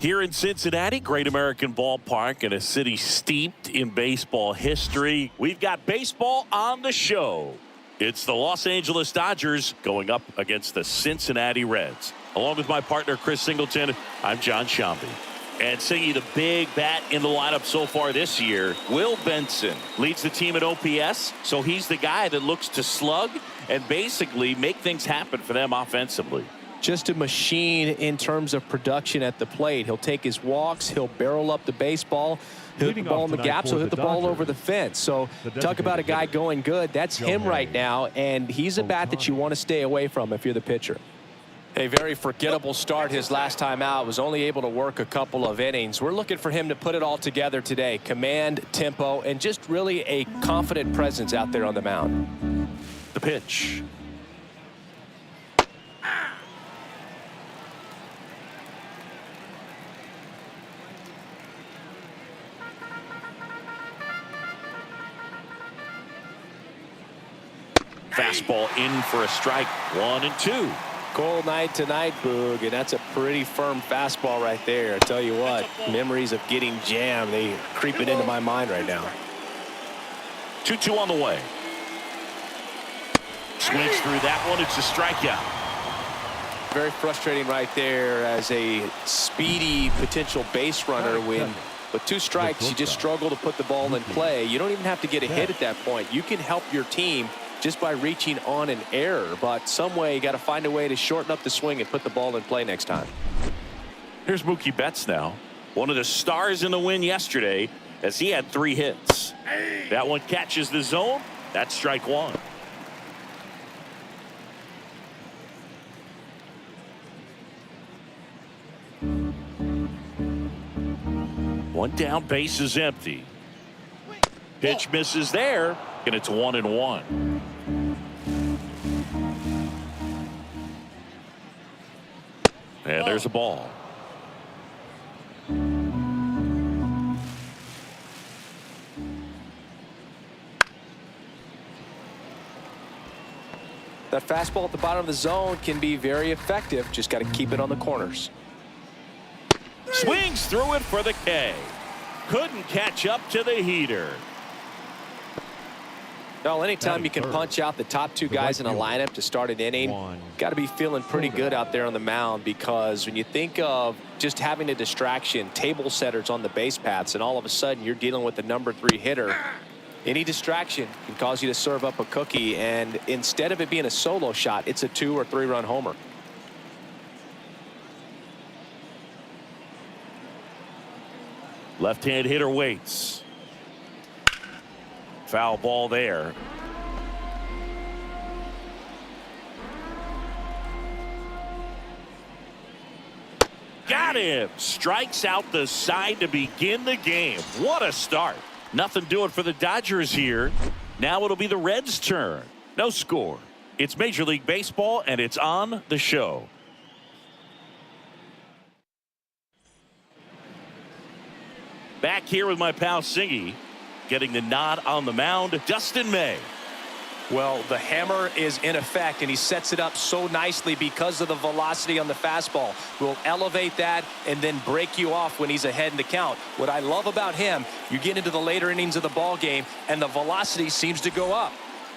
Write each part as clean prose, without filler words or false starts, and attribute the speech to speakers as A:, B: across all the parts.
A: Here in Cincinnati, great American ballpark and a city steeped in baseball history. We've got baseball on the show. It's the Los Angeles Dodgers going up against the Cincinnati Reds. Along with my partner, Chris Singleton, I'm John Shambi. And Singy, the big bat in the lineup so far this year, Will Benson leads the team at OPS. So he's the guy that looks to slug and basically make things happen for them offensively.
B: Just a machine in terms of production at the plate. He'll take his walks. He'll barrel up the baseball. He'll hit the ball in the gaps. He'll hit the ball over the fence. So talk about a guy going good. That's him right now. And he's a bat that you want to stay away from if you're the pitcher. A very forgettable start his last time out. Was only able to work a couple of innings. We're looking for him to put it all together today. Command, tempo, and just really a confident presence out there on the mound.
A: The pitch. Fastball in for a strike. 1-2.
B: Cold night tonight, Boog, and that's a pretty firm fastball right there. I tell you what, memories of getting jammed, they creeping into my mind right now.
A: 2-2 on the way. Swings through that one. It's a strikeout.
B: Very frustrating right there as a speedy potential base runner when with 2 strikes you just struggle to put the ball in play. You don't even have to get a hit at that point. You can help your team just by reaching on an error, but some way you got to find a way to shorten up the swing and put the ball in play next time.
A: Here's Mookie Betts now, one of the stars in the win yesterday as he had 3 hits. That one catches the zone. That's strike 1. One down, base is empty. Pitch misses there, and it's 1-1. And there's a ball.
B: That fastball at the bottom of the zone can be very effective. Just got to keep it on the corners.
A: Swings through it for the K. Couldn't catch up to the heater.
B: Well, anytime you can punch out the top 2 guys in a lineup to start an inning, got to be feeling pretty good out there on the mound, because when you think of just having a distraction, table setters on the base paths, and all of a sudden you're dealing with the number 3 hitter, any distraction can cause you to serve up a cookie, and instead of it being a solo shot, it's a 2 or 3 run homer.
A: Left-hand hitter waits. Foul ball there. Got him. Strikes out the side to begin the game. What a start. Nothing doing for the Dodgers here. Now it'll be the Reds' turn. No score. It's Major League Baseball, and it's on the show. Back here with my pal Singy. Getting the nod on the mound, Dustin May.
B: Well, the hammer is in effect, and he sets it up so nicely because of the velocity on the fastball. Will elevate that and then break you off when he's ahead in the count. What I love about him, you get into the later innings of the ball game, and the velocity seems to go up.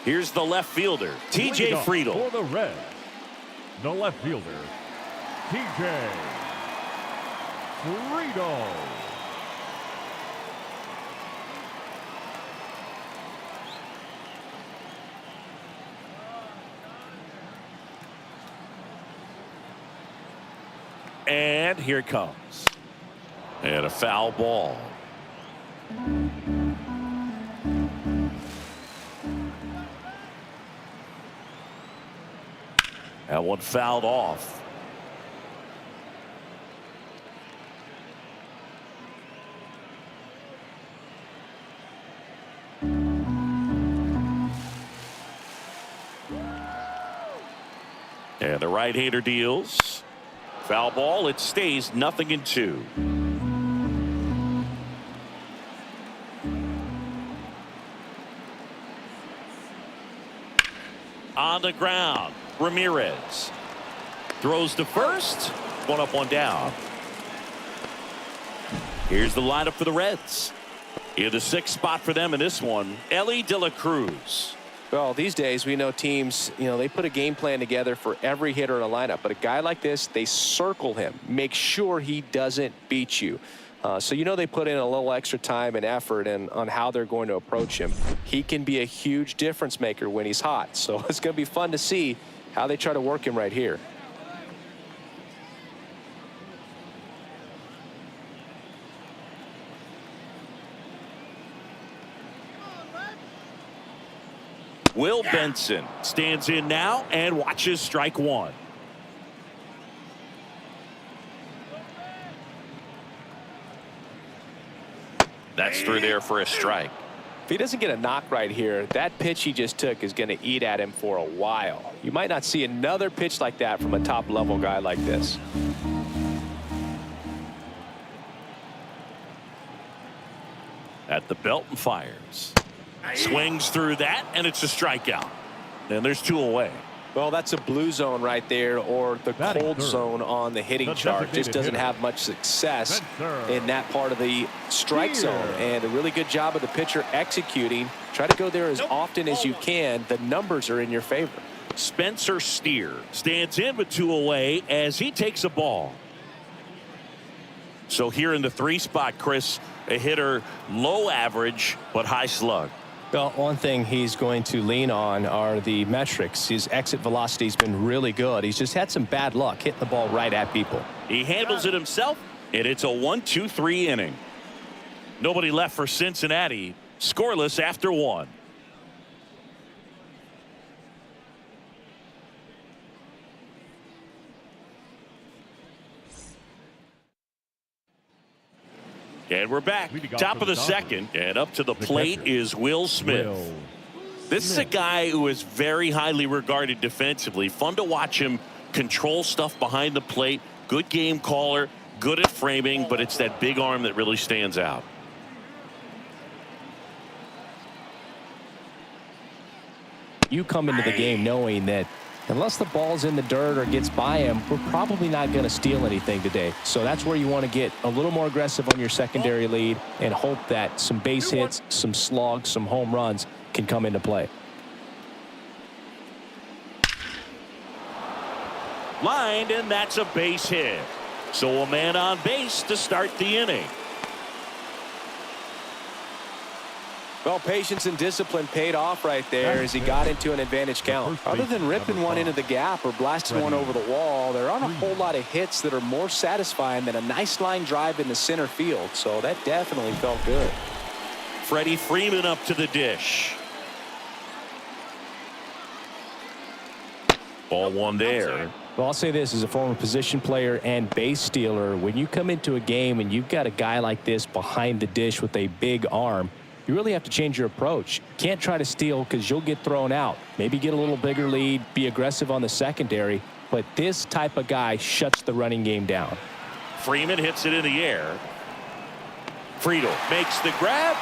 A: Here's the left fielder, TJ Friedl.
C: For the Reds, the left fielder, TJ Friedl.
A: And here it comes. And a foul ball. That one fouled off. And the right-hander deals. Foul ball. It stays 0-2. On the ground, Ramirez throws to first. 1 up, 1 down. Here's the lineup for the Reds. In the 6th spot for them in this one, Ellie De La Cruz.
B: Well, these days we know teams, they put a game plan together for every hitter in a lineup. But a guy like this, they circle him, make sure he doesn't beat you. So they put in a little extra time and effort on how they're going to approach him. He can be a huge difference maker when he's hot. So it's going to be fun to see how they try to work him right here.
A: Will Benson stands in now and watches strike one. That's through there for a strike.
B: If he doesn't get a knock right here, that pitch he just took is going to eat at him for a while. You might not see another pitch like that from a top-level guy like this.
A: At the belt and fires. Swings through that, and it's a strikeout. And there's 2 away.
B: Well, that's a blue zone right there, or the cold zone on the hitting chart. Just doesn't have much success in that part of the strike zone. And a really good job of the pitcher executing. Try to go there as often as you can. The numbers are in your favor.
A: Spencer Steer stands in with 2 away as he takes a ball. So here in the 3 spot, Chris, a hitter low average but high slug.
B: Well, one thing he's going to lean on are the metrics. His exit velocity has been really good. He's just had some bad luck hitting the ball right at people.
A: He handles it himself, and it's a 1-2-3 inning. Nobody left for Cincinnati. Scoreless after 1. And we're back. Top of the 2nd, and up to the plate is Will Smith. This is a guy who is very highly regarded defensively. Fun to watch him control stuff behind the plate. Good game caller, good at framing, but it's that big arm that really stands out.
B: You come into the game knowing that unless the ball's in the dirt or gets by him, we're probably not going to steal anything today. So that's where you want to get a little more aggressive on your secondary lead and hope that some base hits, some slugs, some home runs can come into play.
A: Lined, and that's a base hit. So a man on base to start the inning.
B: Well, patience and discipline paid off right there as he got into an advantage count. Other than ripping one into the gap or blasting one over the wall, there aren't a whole lot of hits that are more satisfying than a nice line drive in the center field. So that definitely felt good.
A: Freddie Freeman up to the dish. Ball 1 there.
B: Well, I'll say this as a former position player and base stealer. When you come into a game and you've got a guy like this behind the dish with a big arm, you really have to change your approach. Can't try to steal because you'll get thrown out. Maybe get a little bigger lead, be aggressive on the secondary. But this type of guy shuts the running game down.
A: Freeman hits it in the air. Friedel makes the grab.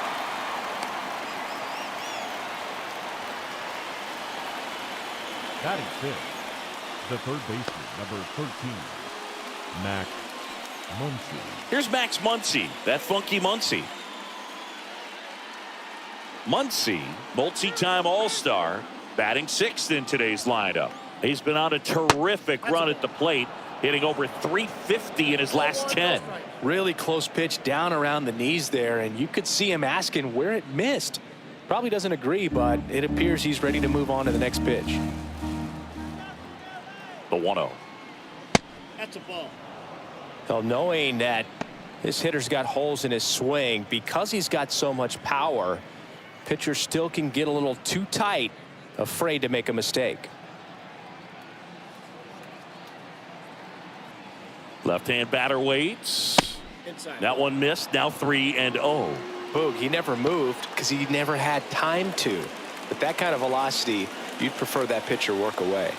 C: Batting 5th, the 3rd baseman, number 13, Max Muncy.
A: Here's Max Muncy, that funky Muncy. Muncy, multi-time All-Star, batting 6th in today's lineup. He's been on a terrific run at the plate, hitting over 350 in his last 10.
B: Really close pitch down around the knees there, and you could see him asking where it missed. Probably doesn't agree, but it appears he's ready to move on to the next pitch.
A: The 1-0.
D: That's a ball.
B: Well, knowing that this hitter's got holes in his swing, because he's got so much power, pitcher still can get a little too tight, afraid to make a mistake.
A: Left-hand batter waits.
D: Inside.
A: That one missed. Now 3-0.
B: Boog, he never moved because he never had time to. But that kind of velocity, you'd prefer that pitcher work away.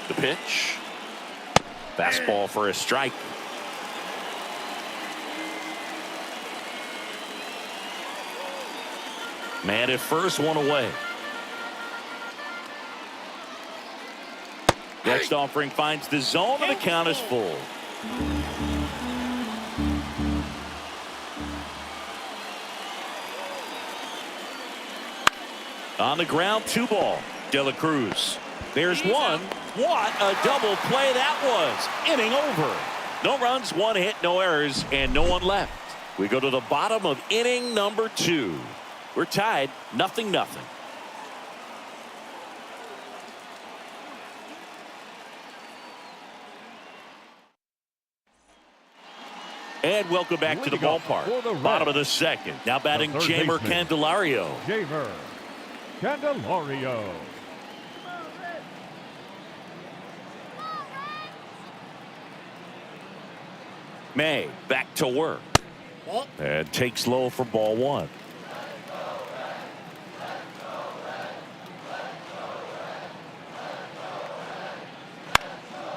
A: The pitch. Fastball for a strike. Man at first, 1 away. Next offering finds the zone, and the count is full. On the ground, 2 ball. De La Cruz. There's one. What a double play that was. Inning over. No runs, 1 hit, no errors, and no one left. We go to the bottom of inning number 2. We're tied, 0-0. And welcome back to the ballpark. Bottom of the second. Now batting Jamer Candelario.
C: Jamer Candelario.
A: May back to work. And takes low for ball 1.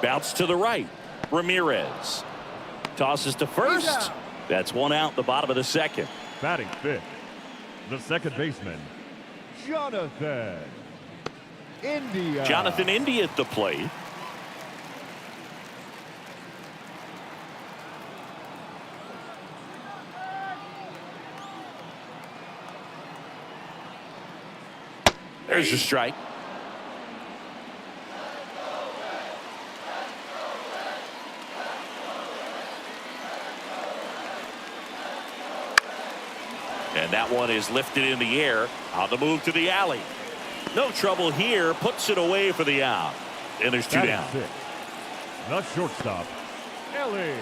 A: Bounce to the right. Ramirez tosses to first. That's 1 out, the bottom of the second.
C: Batting 5th, the second baseman, Jonathan India.
A: Jonathan India at the plate. There's your strike. And that one is lifted in the air on the move to the alley. No trouble here. Puts it away for the out. And there's 2 down.
C: The shortstop, Ellie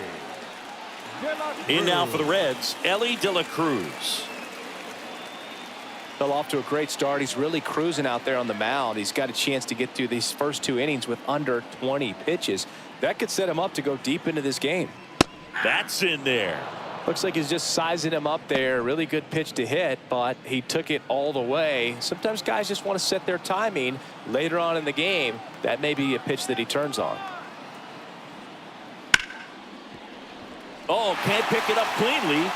C: De La Cruz.
A: In now for the Reds, Ellie De La Cruz.
B: Fell off to a great start. He's really cruising out there on the mound. He's got a chance to get through these first 2 innings with under 20 pitches. That could set him up to go deep into this game.
A: That's in there.
B: Looks like he's just sizing him up there. Really good pitch to hit, but he took it all the way. Sometimes guys just want to set their timing later on in the game. That may be a pitch that he turns on.
A: Oh, can't pick it up cleanly.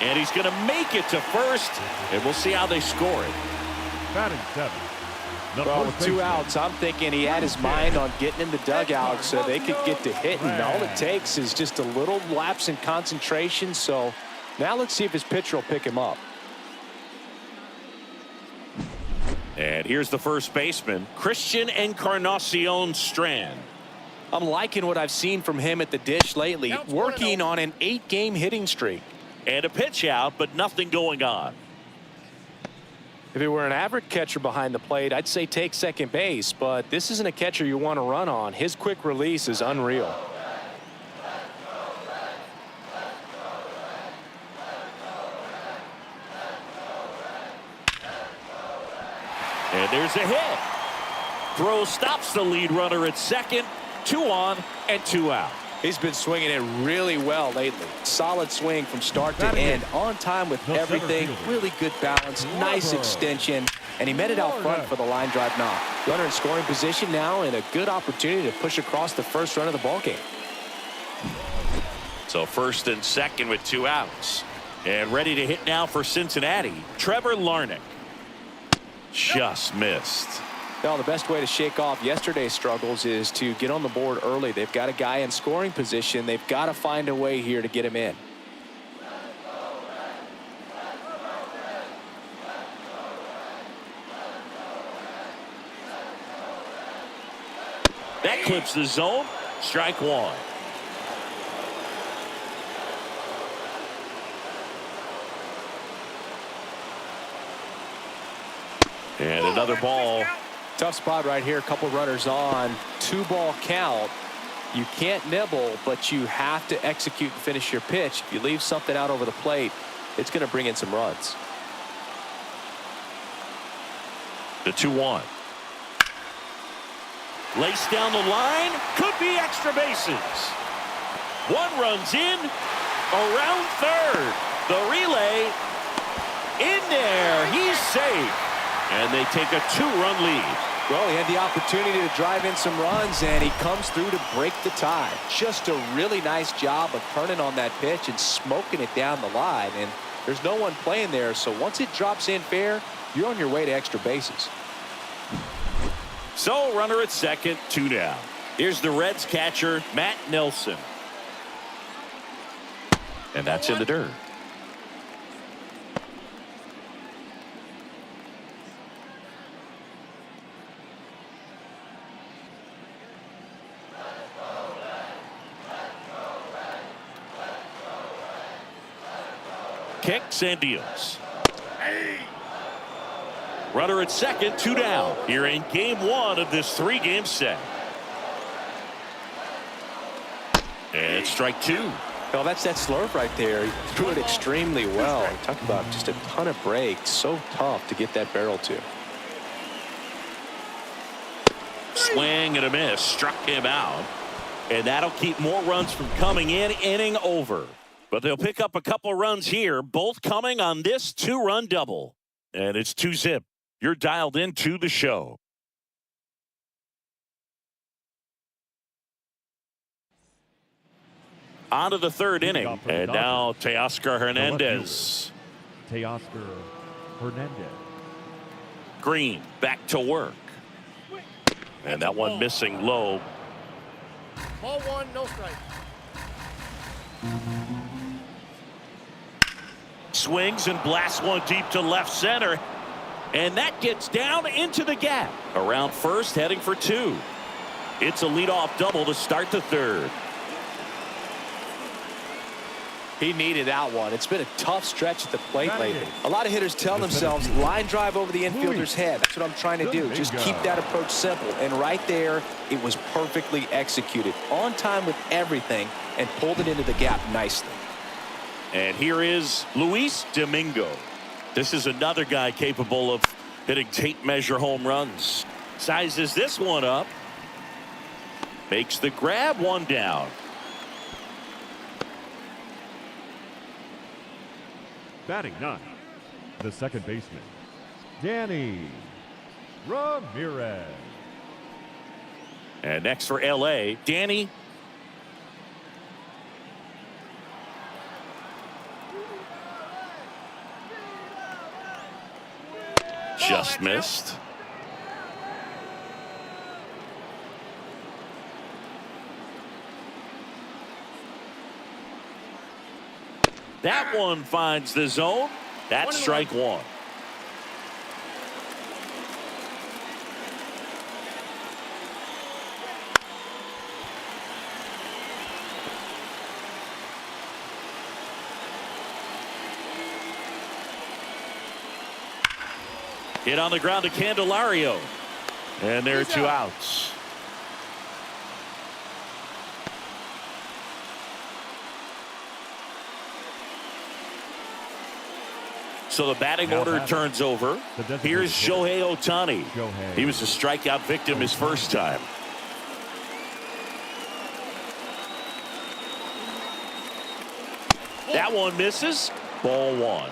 A: And he's going to make it to first. And we'll see how they score it.
C: Batting 7th.
B: Well, with 2 outs, I'm thinking he had his mind on getting in the dugout so they could get to hitting. All it takes is just a little lapse in concentration. So now let's see if his pitcher will pick him up.
A: And here's the first baseman, Christian Encarnacion Strand.
B: I'm liking what I've seen from him at the dish lately, working on an 8-game hitting streak.
A: And a pitch out, but nothing going on.
B: If he were an average catcher behind the plate, I'd say take second base, but this isn't a catcher you want to run on. His quick release is unreal.
A: And there's a hit. Throw stops the lead runner at second. 2 on and 2 out.
B: He's been swinging it really well lately. Solid swing from start to end. On time with everything. Really good balance. Nice extension. And he met it out front for the line drive knock. Runner in scoring position now and a good opportunity to push across the first run of the ballgame.
A: So first and second with 2 outs. And ready to hit now for Cincinnati, Trevor Larnach. Just missed.
B: Well, the best way to shake off yesterday's struggles is to get on the board early. They've got a guy in scoring position. They've got to find a way here to get him in.
A: That clips the zone. Strike 1. And another ball.
B: Tough spot right here. A couple runners on. 2-ball count. You can't nibble, but you have to execute and finish your pitch. If you leave something out over the plate, it's going to bring in some runs.
A: The 2-1. Laced down the line. Could be extra bases. 1 runs in. Around third. The relay. In there. He's safe. And they take a 2-run lead.
B: Well, he had the opportunity to drive in some runs, and he comes through to break the tie. Just a really nice job of turning on that pitch and smoking it down the line. And there's no one playing there, so once it drops in fair, you're on your way to extra bases.
A: So, runner at second, 2 down. Here's the Reds catcher, Matt Nelson. And that's in the dirt. kicks and deals. Runner at second, 2 down. Here in game 1 of this 3-game set. And strike 2.
B: Well, that's that slurve right there. He threw it extremely well. Talk about just a ton of breaks. So tough to get that barrel to.
A: Swing and a miss. Struck him out. And that'll keep more runs from coming in. Inning over. But they'll pick up a couple runs here, both coming on this 2-run double. And it's 2-zip. You're dialed into the show. On to the 3rd inning. And now Teoscar Hernandez.
C: Teoscar Hernandez.
A: Green back to work. And that one missing low.
D: Ball 1, no strike.
A: Swings and blasts one deep to left center. And that gets down into the gap. Around first, heading for 2. It's a leadoff double to start the 3rd.
B: He needed that one. It's been a tough stretch at the plate lately. A lot of hitters tell themselves, line drive over the infielder's head. That's what I'm trying to do. Just keep that approach simple. And right there, it was perfectly executed. On time with everything and pulled it into the gap nicely.
A: And here is Luis Domingo. This is another guy capable of hitting tape measure home runs. Sizes this one up. Makes the grab, 1 down.
C: Batting 9th, the second baseman, Danny Ramirez.
A: And next for LA, Danny. Just missed. That one finds the zone. That's strike 1. Hit on the ground to Candelario. And there are 2 outs. So the batting order turns over. Here's Shohei Ohtani. He was a strikeout victim his first time. That one misses. Ball 1.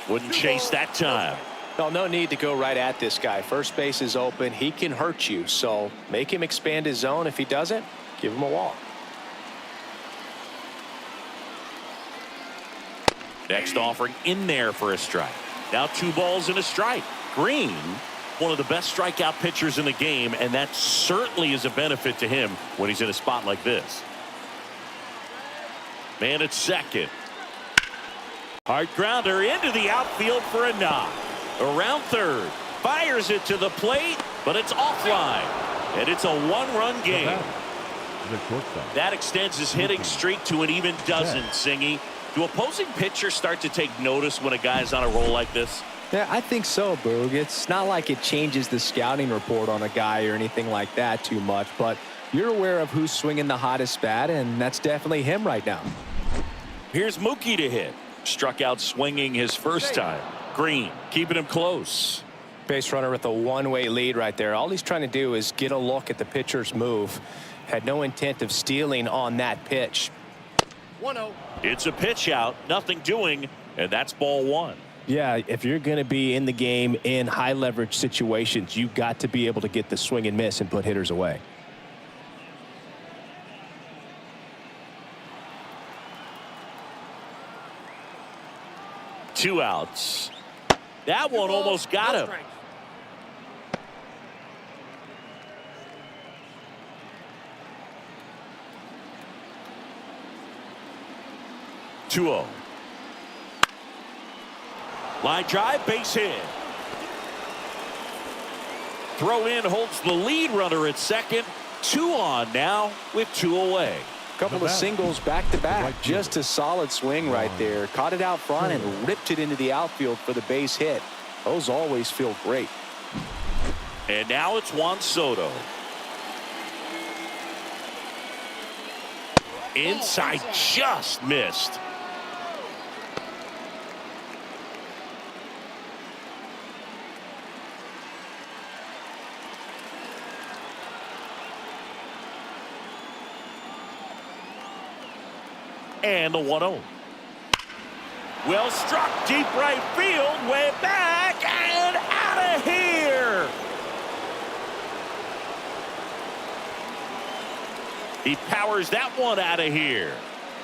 A: Wouldn't chase that time.
B: No need to go right at this guy. First base is open. He can hurt you. So make him expand his zone. If he doesn't, give him a walk.
A: Next offering in there for a strike. Now 2 balls and a strike. Green, one of the best strikeout pitchers in the game, and that certainly is a benefit to him when he's in a spot like this. Man at second. Hard grounder into the outfield for a knock. Around third. Fires it to the plate, but it's offline. And it's a 1-run game. That extends his hitting streak to an even dozen, Singy. Do opposing pitchers start to take notice when a guy's on a roll like this?
B: Yeah, I think so, Boog. It's not like it changes the scouting report on a guy or anything like that too much, but you're aware of who's swinging the hottest bat, and that's definitely him right now.
A: Here's Mookie to hit. Struck out swinging his first time. Green keeping him close.
B: Base runner with a one-way lead right there. All he's trying to do is get a look at the pitcher's move. Had no intent of stealing on that pitch.
D: 1-0.
A: It's a pitch out, nothing doing, and that's ball 1.
B: Yeah, if you're going to be in the game in high leverage situations, you've got to be able to get the swing and miss and put hitters away.
A: Two outs. That one almost got him. 2-0. Line drive, base hit. Throw in holds the lead runner at second, 2 on now with 2 away.
B: Couple of singles back-to-back. Just a solid swing right there. Caught it out front and ripped it into the outfield for the base hit. Those always feel great.
A: And now it's Juan Soto. Inside, just missed. And the 1-0. Well struck, deep right field, way back and out of here. He powers that one out of here.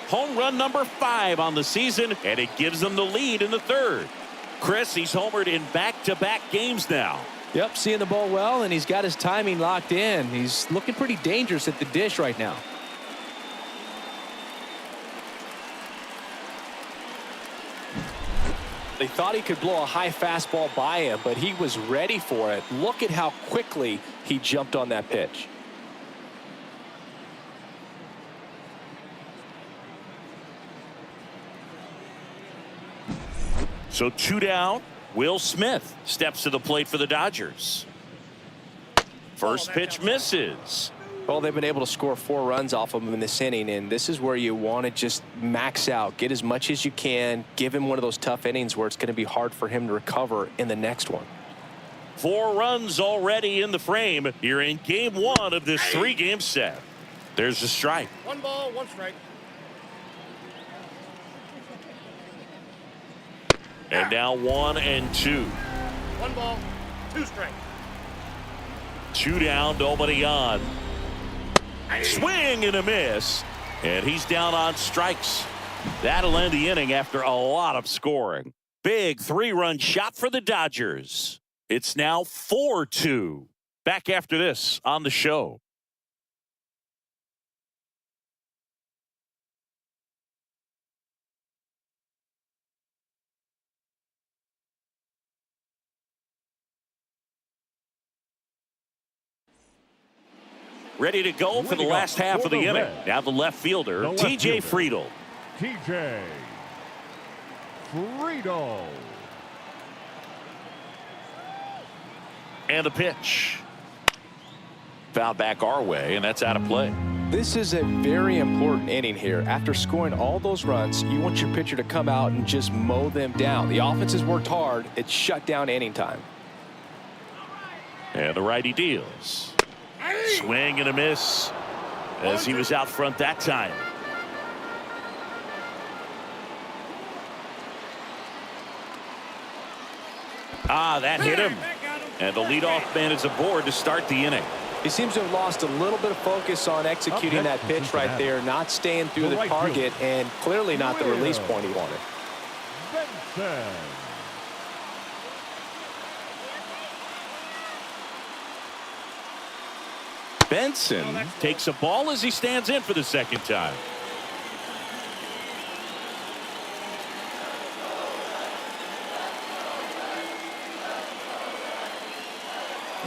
A: Home run number 5 on the season, and it gives them the lead in the 3rd. Chris, he's homered in back-to-back games now.
B: Yep, seeing the ball well, and he's got his timing locked in. He's looking pretty dangerous at the dish right now. They thought he could blow a high fastball by him, but he was ready for it. Look at how quickly he jumped on that pitch.
A: So 2 down. Will Smith steps to the plate for the Dodgers. First pitch misses.
B: Well, they've been able to score 4 runs off of him in this inning, and this is where you want to just max out, get as much as you can, give him one of those tough innings where it's going to be hard for him to recover in the next one.
A: 4 runs already in the frame. You're in game 1 of this 3-game set. There's a strike.
D: 1 ball, 1 strike.
A: And now 1-2.
D: 1 ball, 2 strike.
A: 2 down, nobody on. Swing and a miss. And he's down on strikes. That'll end the inning after a lot of scoring. Big 3-run shot for the Dodgers. It's now 4-2. Back after this on the show. Ready to go for the last half of the inning. Now the left fielder, TJ Friedl.
C: TJ Friedl.
A: And the pitch. Foul back our way, and that's out of play.
B: This is a very important inning here. After scoring all those runs, you want your pitcher to come out and just mow them down. The offense has worked hard. It's shut down inning time.
A: And the righty deals. Swing and a miss as he was out front that time. That hit him. And the leadoff man is aboard to start the inning.
B: He seems to have lost a little bit of focus on executing that pitch right there, not staying through the target, and clearly not the release point he wanted.
A: Benson takes a ball as he stands in for the 2nd time.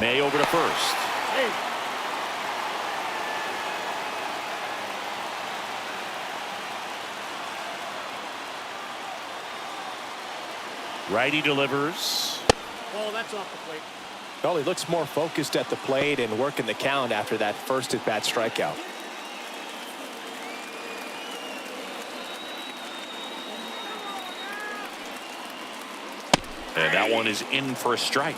A: May over to first. Righty delivers.
D: Ball, that's off the plate.
B: Well, he looks more focused at the plate and working the count after that first at-bat strikeout.
A: And that one is in for a strike.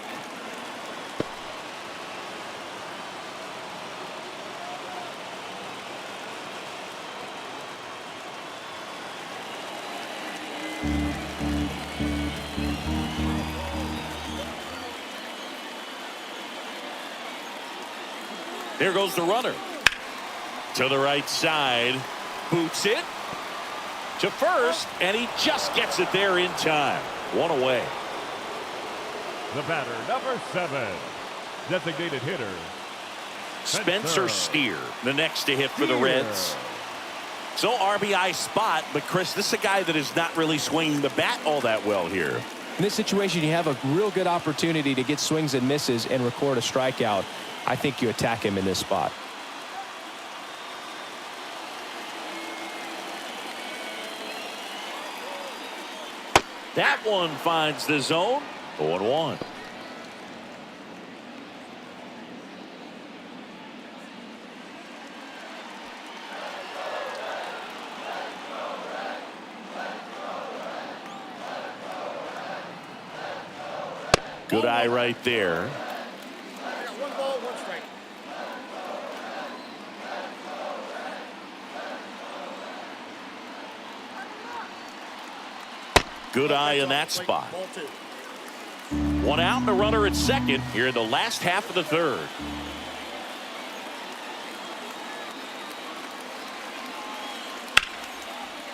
A: Here goes the runner. To the right side. Boots it. To first. And he just gets it there in time. 1 away.
C: The batter, number 7. Designated hitter.
A: Spencer Steer, the next to hit for the Reds. So RBI spot. But, Chris, this is a guy that is not really swinging the bat all that well here.
B: In this situation, you have a real good opportunity to get swings and misses and record a strikeout. I think you attack him in this spot.
A: That one finds the zone. 0-1. Good eye right there.
D: One ball, one strike.
A: Good eye in that spot. One out and a runner at second here in the last half of the third.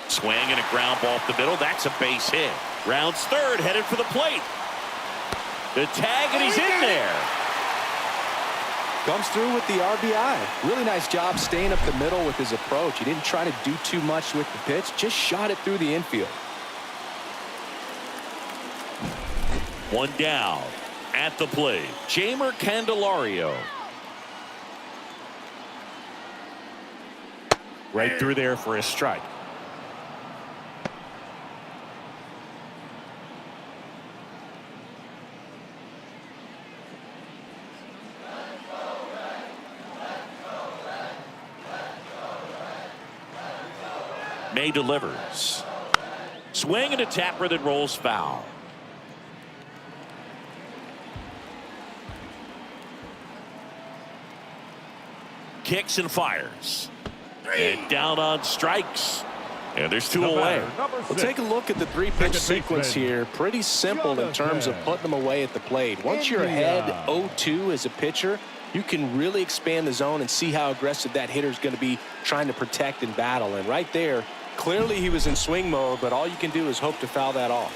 A: Swing and a ground ball up the middle. That's a base hit. Rounds third, headed for the plate. The tag, and he's in there.
B: Comes through with the RBI. Really nice job staying up the middle with his approach. He didn't try to do too much with the pitch, just shot it through the infield.
A: One down at the plate. Jamer Candelario. Right through there for a strike. May delivers. Swing and a tapper that rolls foul. Kicks and fires. And down on strikes. And there's two away.
B: We'll take a look at the three-pitch sequence here. Pretty simple in terms of putting them away at the plate. Once you're ahead 0-2 as a pitcher, you can really expand the zone and see how aggressive that hitter is going to be trying to protect and battle. And right there, clearly he was in swing mode, but all you can do is hope to foul that off.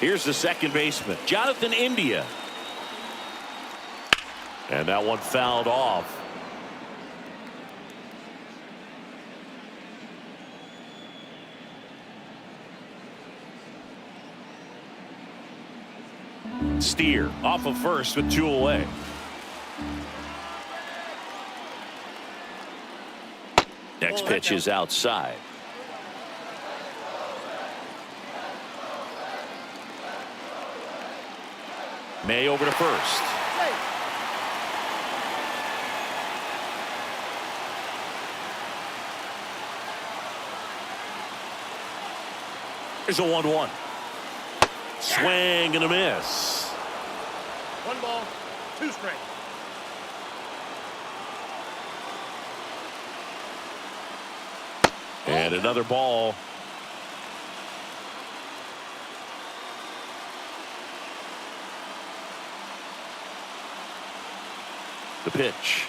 A: Here's the second baseman, Jonathan India. And that one fouled off. Steer off of first with two away. Next pitch is outside. May over to first. There's a 1-1. Swing and a miss.
D: One ball, two strikes.
A: And another ball. The pitch.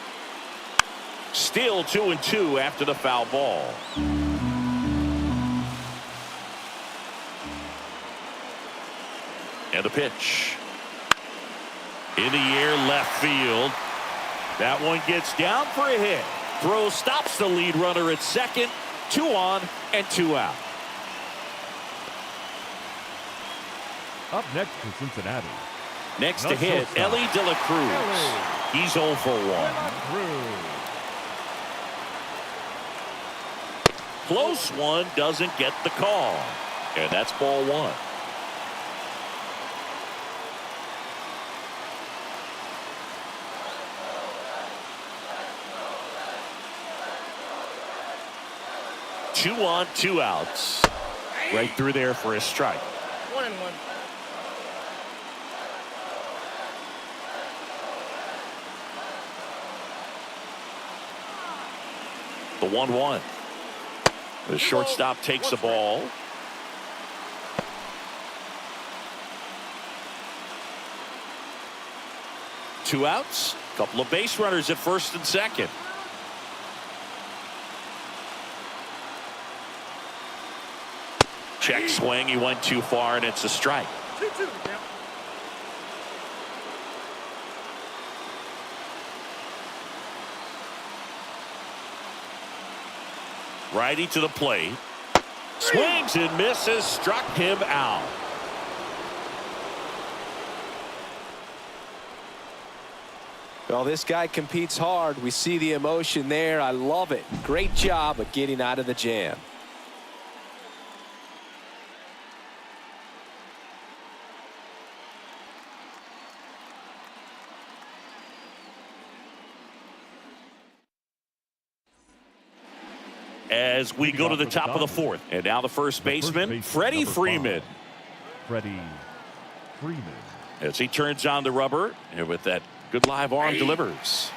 A: Still 2-2 after the foul ball. And the pitch. In the air, left field. That one gets down for a hit. Throw stops the lead runner at second. 2 on and 2 out.
C: Up next to Cincinnati.
A: Next to hit, Ellie De La Cruz. He's 0 for 1. Close one, doesn't get the call. And that's ball 1. Two on, 2 outs. Right through there for a strike.
D: 1-1.
A: The 1-1. The shortstop takes the ball. Two outs. Couple of base runners at first and second. Check swing. He went too far, and it's a strike.
D: 2-2.
A: Righty to the plate. Swings and misses. Struck him out.
B: Well, this guy competes hard. We see the emotion there. I love it. Great job of getting out of the jam.
A: as we go to the top of the fourth. And now the first baseman, Freddie Freeman.
C: Freddie Freeman.
A: As he turns on the rubber, and with that good live arm delivers.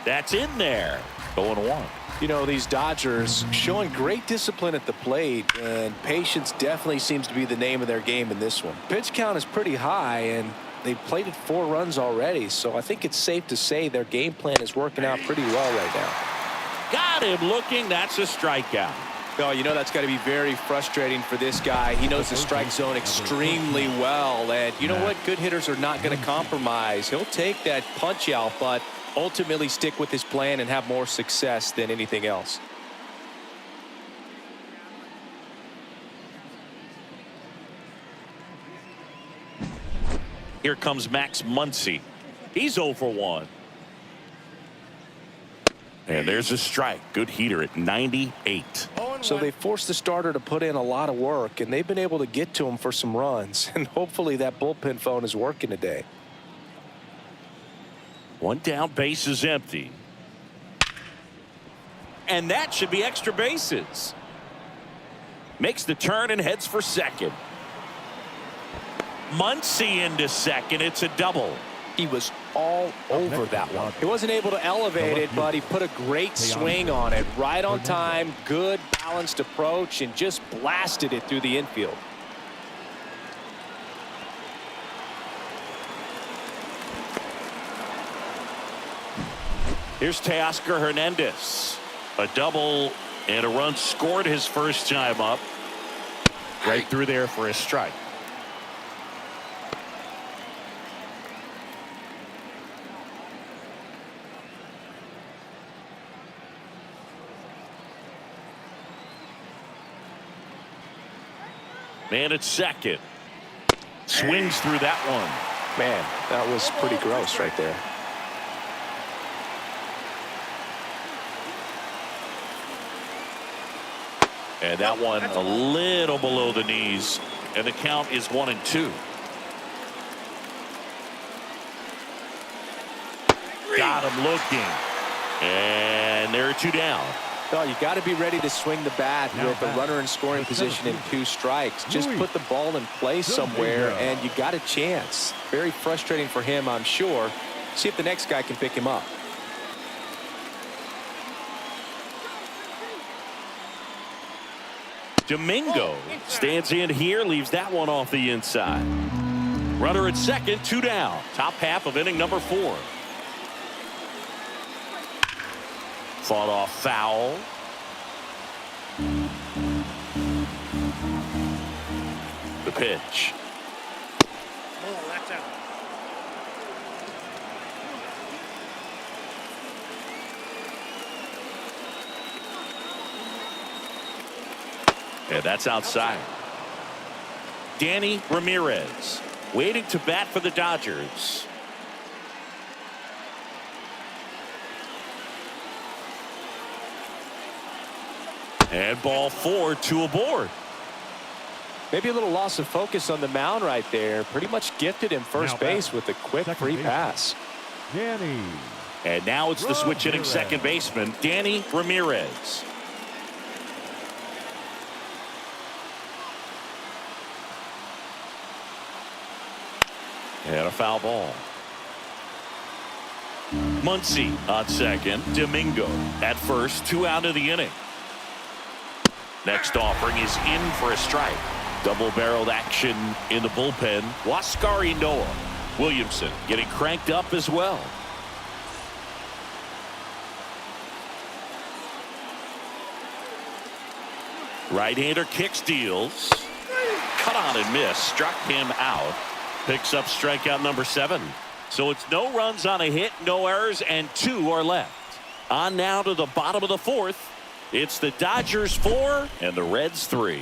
A: That's in there. 0-1.
B: You know, these Dodgers showing great discipline at the plate, and patience definitely seems to be the name of their game in this one. Pitch count is pretty high, and they've plated 4 runs already, so I think it's safe to say their game plan is working out pretty well right now.
A: Got him looking. That's a strikeout.
B: Oh, you know that's got to be very frustrating for this guy. He knows the strike zone extremely well, and you know what? Good hitters are not going to compromise. He'll take that punch out, but ultimately stick with his plan and have more success than anything else.
A: Here comes Max Muncy. He's 0 for 1. And there's a strike. Good heater at 98.
B: So they forced the starter to put in a lot of work, and they've been able to get to him for some runs. And hopefully that bullpen phone is working today.
A: 1 down, base is empty. And that should be extra bases. Makes the turn and heads for second. Muncy into second. It's a double.
B: He was all over that one. He wasn't able to elevate it, but he put a great swing on it. Right on time, good balanced approach, and just blasted it through the infield.
A: Here's Teoscar Hernandez. A double and a run scored his first time up. Right through there for a strike. Man at second. Swings through that one.
B: Man, that was pretty gross right there.
A: And that one a little below the knees. And the count is 1-2. Got him looking. And there are 2 down.
B: Oh, you got to be ready to swing the bat with a runner in scoring position and 2 strikes. Just put the ball in play somewhere, and you got a chance. Very frustrating for him, I'm sure. See if the next guy can pick him up.
A: Domingo stands in here, leaves that one off the inside. Runner at second, 2 down. Top half of inning number 4. Fought off foul. The pitch.
D: Oh, that's out.
A: And that's outside. Danny Ramirez waiting to bat for the Dodgers. And ball 4, 2 aboard.
B: Maybe a little loss of focus on the mound right there. Pretty much gifted him first base with a quick free pass.
C: Danny.
A: And now it's the switch hitting second baseman, Danny Ramirez. And a foul ball. Muncy on second. Domingo at first. 2 out of the inning. Next offering is in for a strike. Double-barreled action in the bullpen. Huascar Ynoa. Williamson getting cranked up as well. Right-hander kicks, deals. Cut on and miss. Struck him out. Picks up strikeout number 7. So it's no runs on a hit, no errors, and 2 are left. On now to the bottom of the 4th. It's the Dodgers 4 and the Reds 3.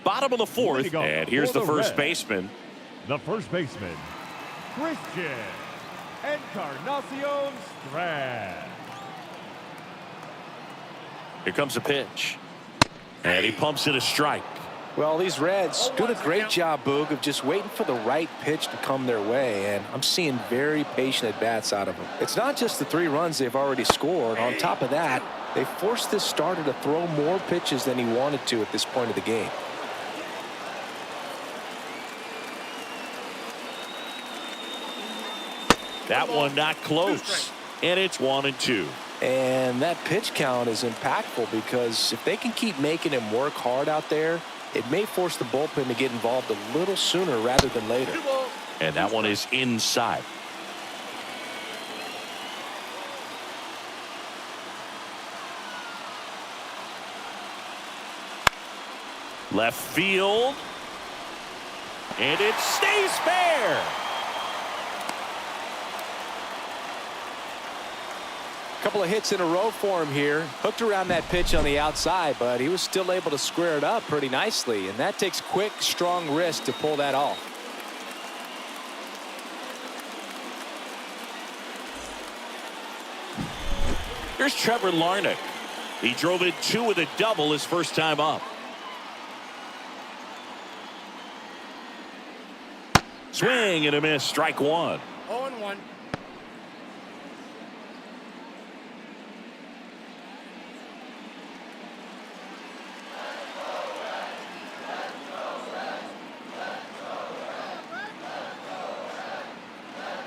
A: Bottom of the 4th, and here's the first baseman.
C: The first baseman, Christian Encarnacion Strand.
A: Here comes a pitch. And he pumps it a strike.
B: Well, these Reds doing a great job, Boog, of just waiting for the right pitch to come their way, and I'm seeing very patient at-bats out of them. It's not just the 3 runs they've already scored. On top of that, they forced this starter to throw more pitches than he wanted to at this point of the game.
A: That one not close, and it's 1-2.
B: And that pitch count is impactful because if they can keep making him work hard out there, it may force the bullpen to get involved a little sooner rather than later.
A: And that one is inside. Left field. And it stays fair.
B: Couple of hits in a row for him here. Hooked around that pitch on the outside, but he was still able to square it up pretty nicely, and that takes quick, strong wrist to pull that off.
A: Here's Trevor Larnach. He drove in 2 with a double his first time up. Swing and a miss, strike 1.
D: 0-1.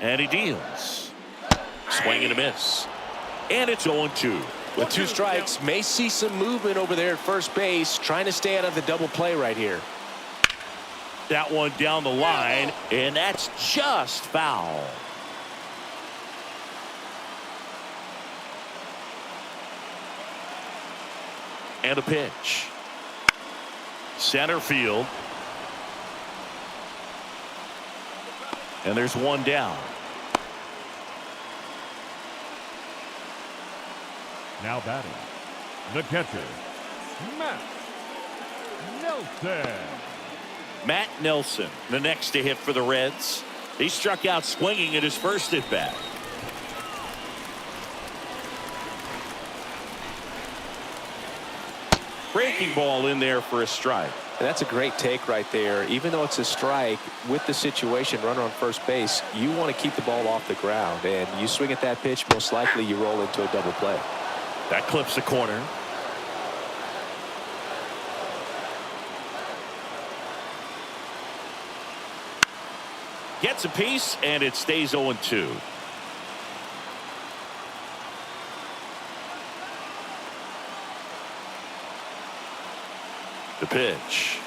A: And he deals. Swing and a miss. And it's 0-2.
B: With 2 strikes, may see some movement over there at first base, trying to stay out of the double play right here.
A: That one down the line, and that's just foul. And a pitch. Center field. And there's one down.
C: Now batting, the catcher, Matt Nelson.
A: Matt Nelson, the next to hit for the Reds. He struck out swinging at his first at bat. Breaking ball in there for a strike.
B: And that's a great take right there. Even though it's a strike, with the situation, runner on first base, you want to keep the ball off the ground. And you swing at that pitch, most likely you roll into a double play.
A: That clips the corner. Gets a piece, and it stays 0-2. The pitch.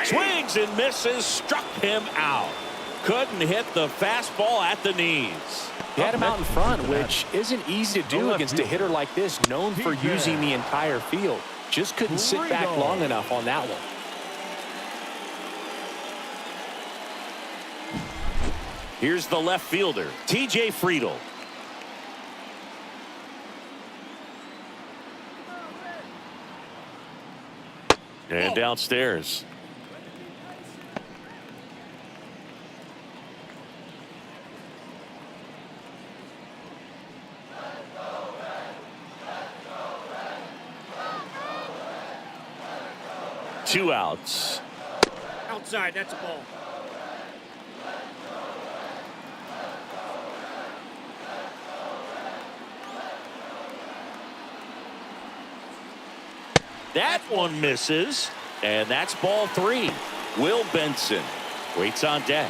A: Swings and misses, struck him out. Couldn't hit the fastball at the knees.
B: He had him out in front, which isn't easy to do against a hitter like this, known for using the entire field. Just couldn't sit back long enough on that one.
A: Here's the left fielder, T.J. Friedel. And downstairs. Two outs.
D: Outside, that's a ball.
A: That one misses, and that's ball 3. Will Benson waits on deck.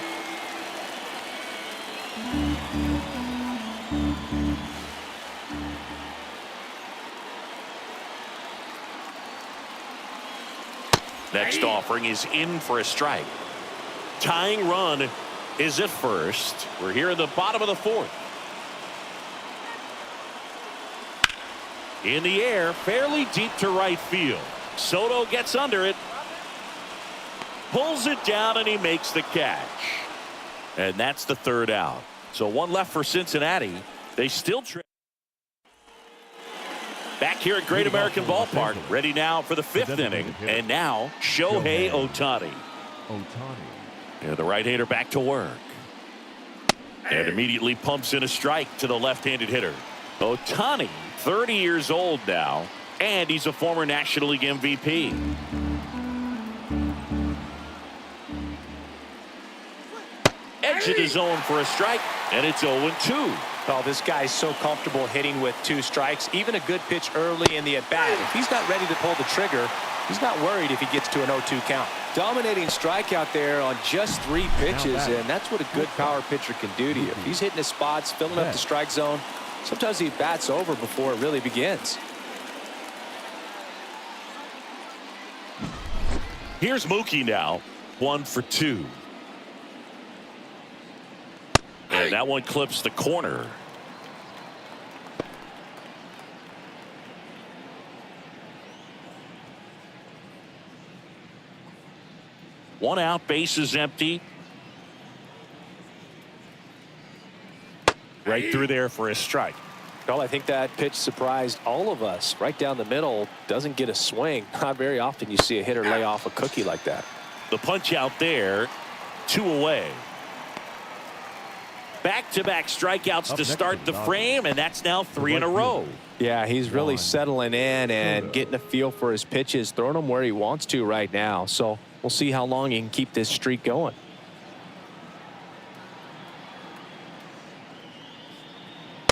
A: Next offering is in for a strike. Tying run is at first. We're here in the bottom of the 4th. In the air, fairly deep to right field. Soto gets under it. Pulls it down, and he makes the catch. And that's the 3rd out. So 1 left for Cincinnati. They still trail. Back here at Great American Ballpark, ready now for the 5th inning. And now, Shohei Ohtani. And the right-hander back to work. And immediately pumps in a strike to the left-handed hitter. Ohtani, 30 years old now. And he's a former National League MVP. Edge of the zone for a strike, and it's 0-2.
B: Oh, this guy's so comfortable hitting with 2 strikes. Even a good pitch early in the at-bat. If he's not ready to pull the trigger, he's not worried if he gets to an 0-2 count. Dominating strikeout there on just 3 pitches, and that's what a good power pitcher can do to you. If he's hitting his spots, filling up the strike zone, sometimes the at-bat's over before it really begins.
A: Here's Mookie now, 1 for 2. And that one clips the corner. One out, bases empty. Right through there for a strike.
B: Well, I think that pitch surprised all of us. Right down the middle, doesn't get a swing. Not very often you see a hitter lay off a cookie like that.
A: The punch out there, 2 away. Back-to-back strikeouts to start the frame, and that's now 3 in a row.
B: Yeah, he's really settling in and getting a feel for his pitches, throwing them where he wants to right now. So we'll see how long he can keep this streak going.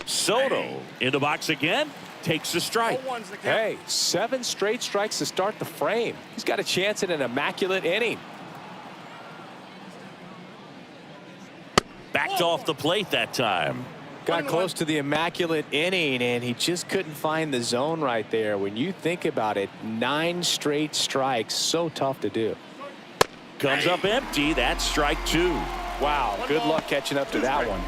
A: Soto in the box again, takes a strike.
B: Hey, 7 straight strikes to start the frame. He's got a chance at an immaculate inning.
A: Backed off the plate that time.
B: Got close to the immaculate inning, and he just couldn't find the zone right there. When you think about it, 9 straight strikes, so tough to do.
A: Comes up empty. That's strike 2.
B: Wow, good luck catching up to that one.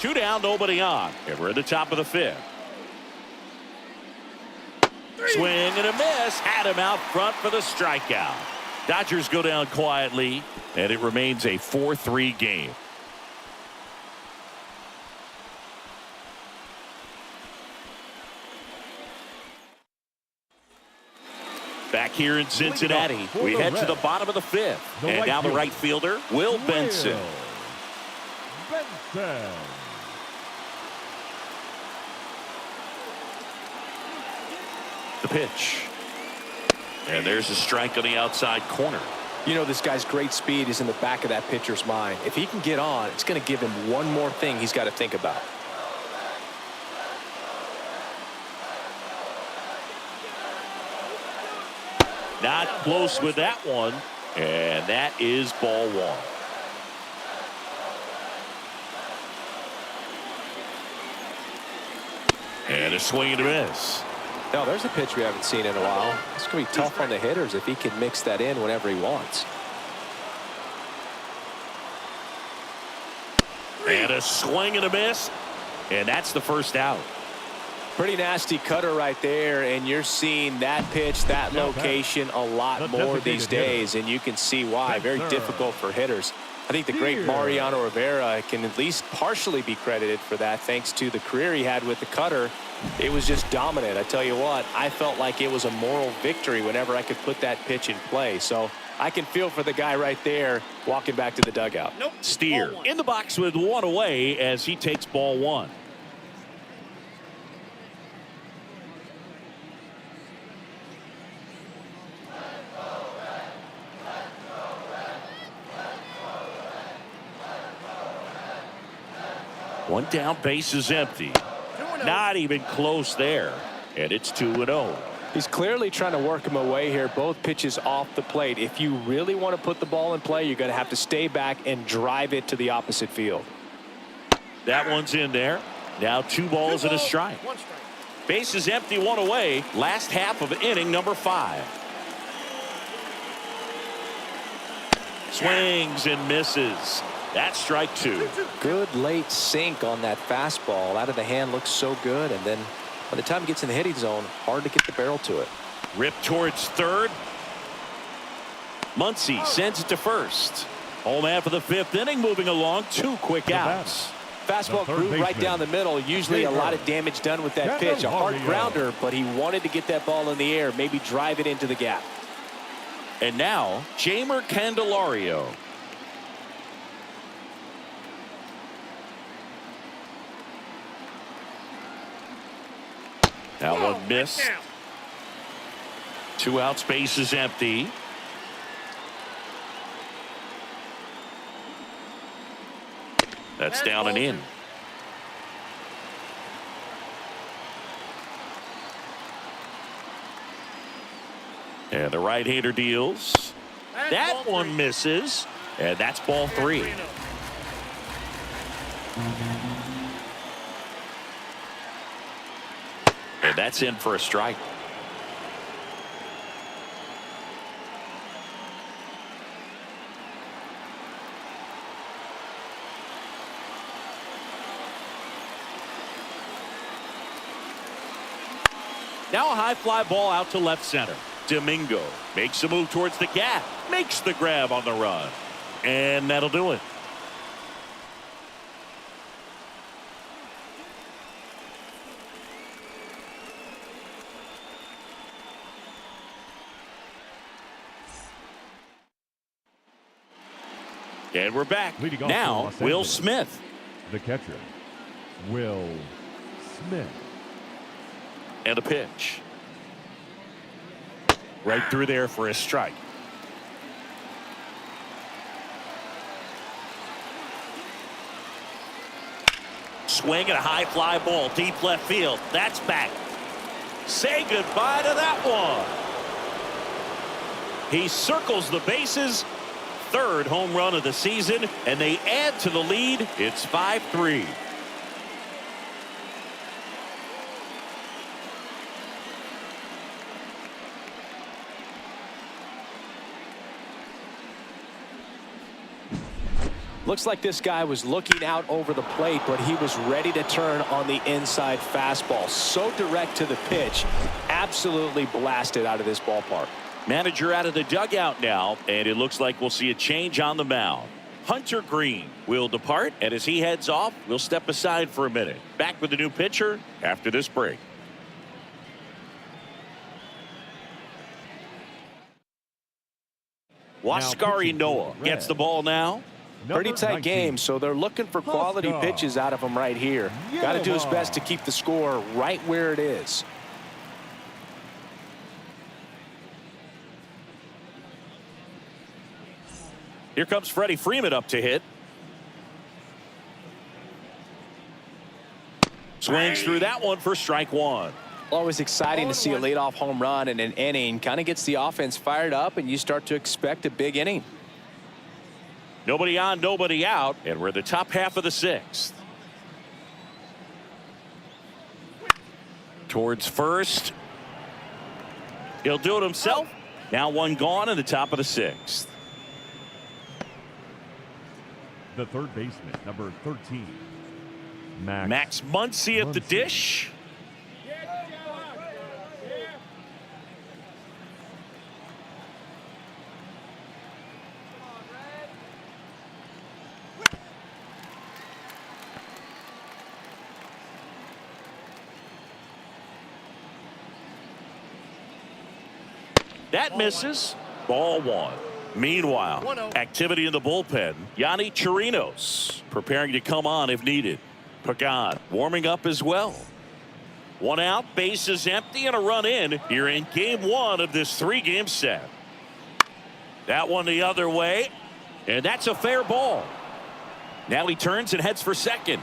A: 2 down, nobody on. And we're at the top of the 5th. Swing and a miss. Had him out front for the strikeout. Dodgers go down quietly, and it remains a 4-3 game. Back here in Cincinnati, we head to the bottom of the 5th. And now the right fielder, Will Benson. The pitch. And there's a strike on the outside corner.
B: You know, this guy's great speed is in the back of that pitcher's mind. If he can get on, it's going to give him one more thing he's got to think about.
A: Not close with that one. And that is ball 1. And a swing and a miss.
B: No, there's a pitch we haven't seen in a while. It's going to be tough on the hitters if he can mix that in whenever he wants.
A: And a swing and a miss. And that's the first out.
B: Pretty nasty cutter right there, and you're seeing that pitch, that location a lot more these days, and you can see why. Very difficult for hitters. I think the great Mariano Rivera can at least partially be credited for that thanks to the career he had with the cutter. It was just dominant. I tell you what, I felt like it was a moral victory whenever I could put that pitch in play. So I can feel for the guy right there walking back to the dugout.
A: Steer in the box with 1 away as he takes ball 1. One down, base is empty. Not even close there. And it's 2-0.
B: He's clearly trying to work him away here. Both pitches off the plate. If you really want to put the ball in play, you're going to have to stay back and drive it to the opposite field.
A: That one's in there. Now 2 balls and a strike. Base is empty, 1 away. Last half of inning number 5. Swings and misses. That's strike 2.
B: Good late sink on that fastball. Out of the hand looks so good, and then by the time it gets in the hitting zone, hard to get the barrel to it.
A: Ripped towards third. Muncy sends it to first. Home man for the 5th inning, moving along. 2 quick outs.
B: Fastball groove right down the middle. Usually a lot of damage done with that pitch. A hard grounder, but he wanted to get that ball in the air, maybe drive it into the gap.
A: And now, Jeimer Candelario. That one missed. 2 outs, base is empty. That's down and in. And the right-hander deals. That one misses. And that's ball 3. And that's in for a strike. Now a high fly ball out to left center. Domingo makes a move towards the gap, makes the grab on the run, and that'll do it. And we're back. Now, Will Smith.
C: The catcher, Will Smith.
A: And a pitch. Right through there for a strike. Swing and a high fly ball, deep left field. That's back. Say goodbye to that one. He circles the bases. 3rd home run of the season, and they add to the lead. It's 5-3.
B: Looks like this guy was looking out over the plate, but he was ready to turn on the inside fastball. So direct to the pitch. Absolutely blasted out of this ballpark.
A: Manager out of the dugout now, and it looks like we'll see a change on the mound. Hunter Green will depart, and as he heads off, we'll step aside for a minute. Back with the new pitcher after this break. Waskari Noah gets the ball now.
B: Pretty tight game, so they're looking for quality pitches out of him right here. Got to do his best to keep the score right where it is.
A: Here comes Freddie Freeman up to hit. Swings through that one for strike 1.
B: Always exciting to see a leadoff home run in an inning. Kind of gets the offense fired up, and you start to expect a big inning.
A: Nobody on, nobody out, and we're in the top half of the 6th. Towards first. He'll do it himself. Now one gone in the top of the 6th.
C: The third baseman, number 13,
A: Max Muncy at the dish. That misses. Ball 1. Meanwhile, activity in the bullpen. Yanni Chirinos preparing to come on if needed. Pagan warming up as well. 1 out, base is empty, and a run in here in game 1 of this 3-game set. That one the other way, and that's a fair ball. Now he turns and heads for second.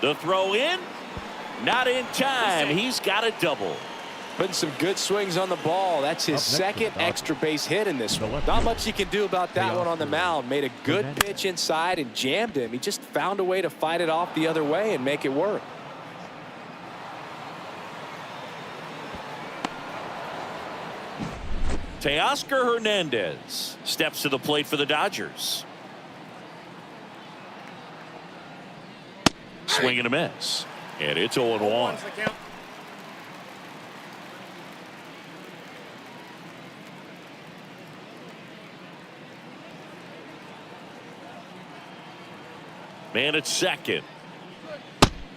A: The throw in, not in time. He's got a double.
B: Putting some good swings on the ball. That's his second extra base hit in this one. Not much you can do about that one on the mound. Made a good pitch inside and jammed him. He just found a way to fight it off the other way and make it work.
A: Teoscar Hernandez steps to the plate for the Dodgers. Swing and a miss. And it's 0-1. Man at second.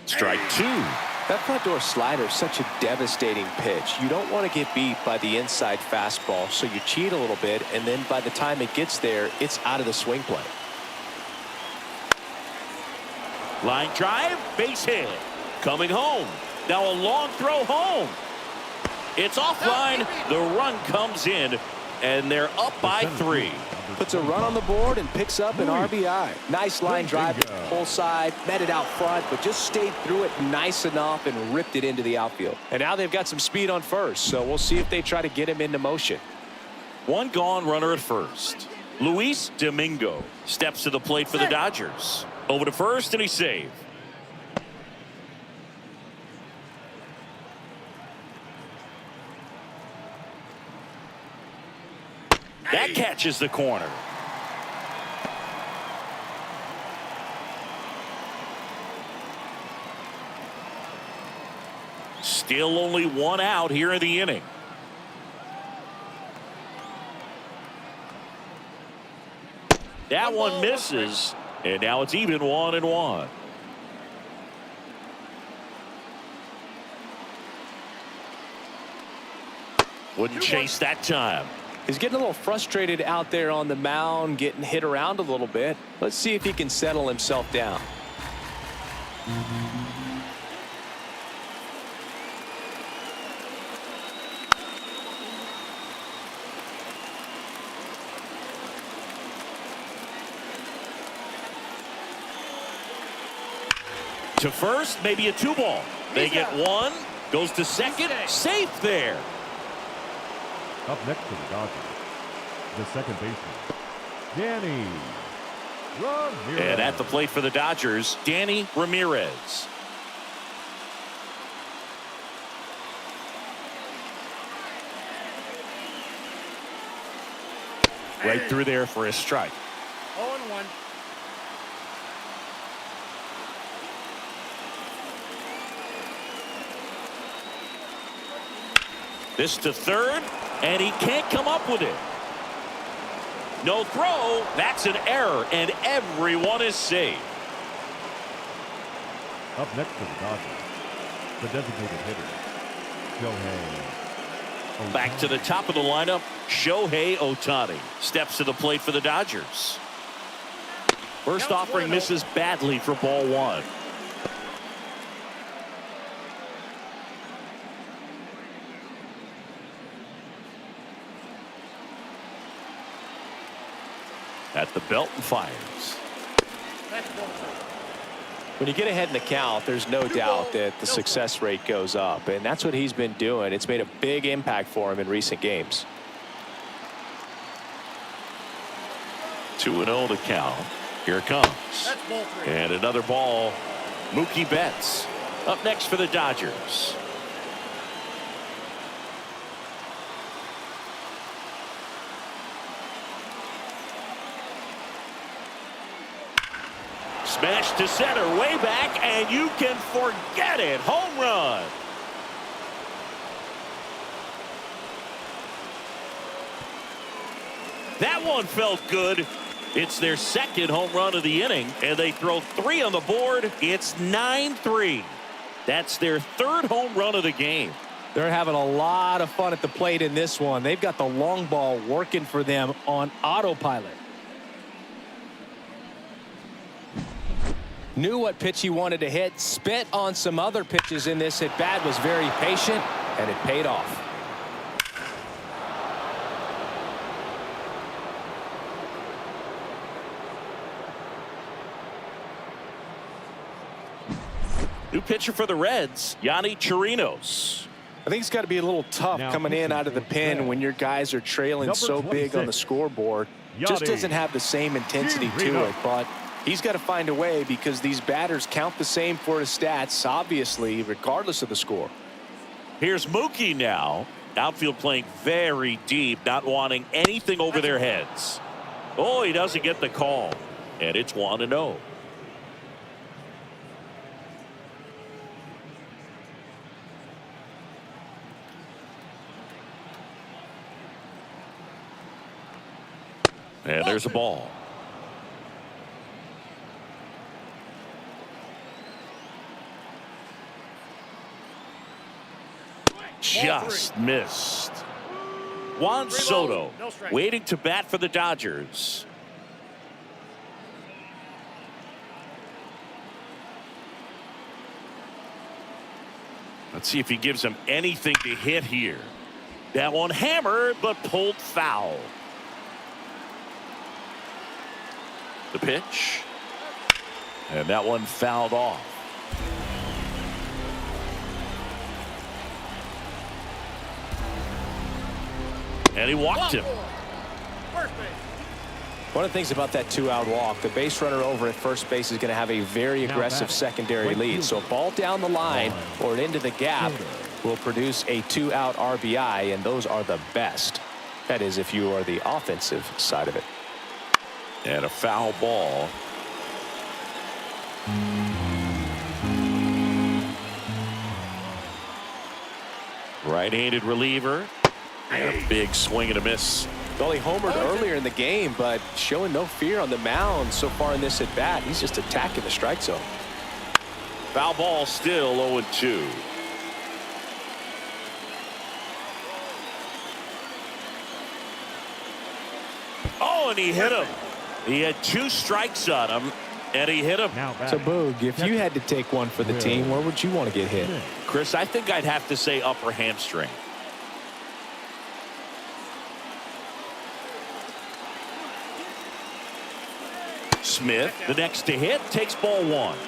A: Strike 2.
B: That front door slider is such a devastating pitch. You don't want to get beat by the inside fastball, so you cheat a little bit, and then by the time it gets there, it's out of the swing play.
A: Line drive, base hit. Coming home. Now a long throw home. It's offline. The run comes in, and they're up by 3.
B: Puts a run on the board and picks up an RBI. Nice line drive, pull side, met it out front, but just stayed through it nice enough and ripped it into the outfield. And now they've got some speed on first, so we'll see if they try to get him into motion.
A: 1 gone, runner at first. Luis Domingo steps to the plate for the Dodgers. Over to first, and he's saved. That catches the corner. Still only 1 out here in the inning. That one misses, and now it's even 1-1. Wouldn't chase that time.
B: He's getting a little frustrated out there on the mound, getting hit around a little bit. Let's see if he can settle himself down.
A: To first, maybe a 2-ball. They get 1, goes to second, safe there.
C: Up next to the Dodgers, the second baseman, Danny Ramirez.
A: And at the plate for the Dodgers, Danny Ramirez. Right through there for a strike.
D: 0-1.
A: This to third, and he can't come up with it. No throw. That's an error, and everyone is safe.
C: Up next to the Dodgers, the designated hitter, Shohei.
A: Back to the top of the lineup, Shohei Ohtani steps to the plate for the Dodgers. First offering misses badly for ball 1. At the belt and fires.
B: When you get ahead in the count, there's no doubt that the success rate goes up, and that's what he's been doing. It's made a big impact for him in recent games.
A: 2-0 to count. Here it comes. And another ball. Mookie Betts up next for the Dodgers. Smash to center, way back, and you can forget it. Home run. That one felt good. It's their second home run of the inning, and they throw 3 on the board. It's 9-3. That's their 3rd home run of the game.
B: They're having a lot of fun at the plate in this one. They've got the long ball working for them on autopilot. Knew what pitch he wanted to hit, spit on some other pitches in this at bat, was very patient, and it paid off.
A: New pitcher for the Reds, Yanni Chirinos.
B: I think it's got to be a little tough coming in out of the pen when your guys are trailing so big on the scoreboard. Just doesn't have the same intensity to it, but he's got to find a way because these batters count the same for his stats, obviously, regardless of the score.
A: Here's Mookie now. Outfield playing very deep, not wanting anything over their heads. Oh, he doesn't get the call, and it's 1-0. And there's a ball. Just missed. Juan Soto waiting to bat for the Dodgers. Let's see if he gives him anything to hit here. That one hammered, but pulled foul. The pitch. And that one fouled off. And he walked him.
B: One of the things about that 2-out walk, the base runner over at first base is going to have a very aggressive secondary lead. So a ball down the line or into the gap will produce a 2-out RBI, and those are the best. That is, if you are the offensive side of it.
A: And a foul ball. Right-handed reliever. And a big swing and a miss.
B: Well, he homered earlier in the game, but showing no fear on the mound so far in this at-bat. He's just attacking the strike zone.
A: Foul ball, still 0-2. Oh, and he hit him. He had 2 strikes on him, and he hit him.
B: So, Boog, if you had to take one for the team, where would you want to get hit?
A: Chris, I think I'd have to say upper hamstring. Smith, the next to hit, takes ball 1.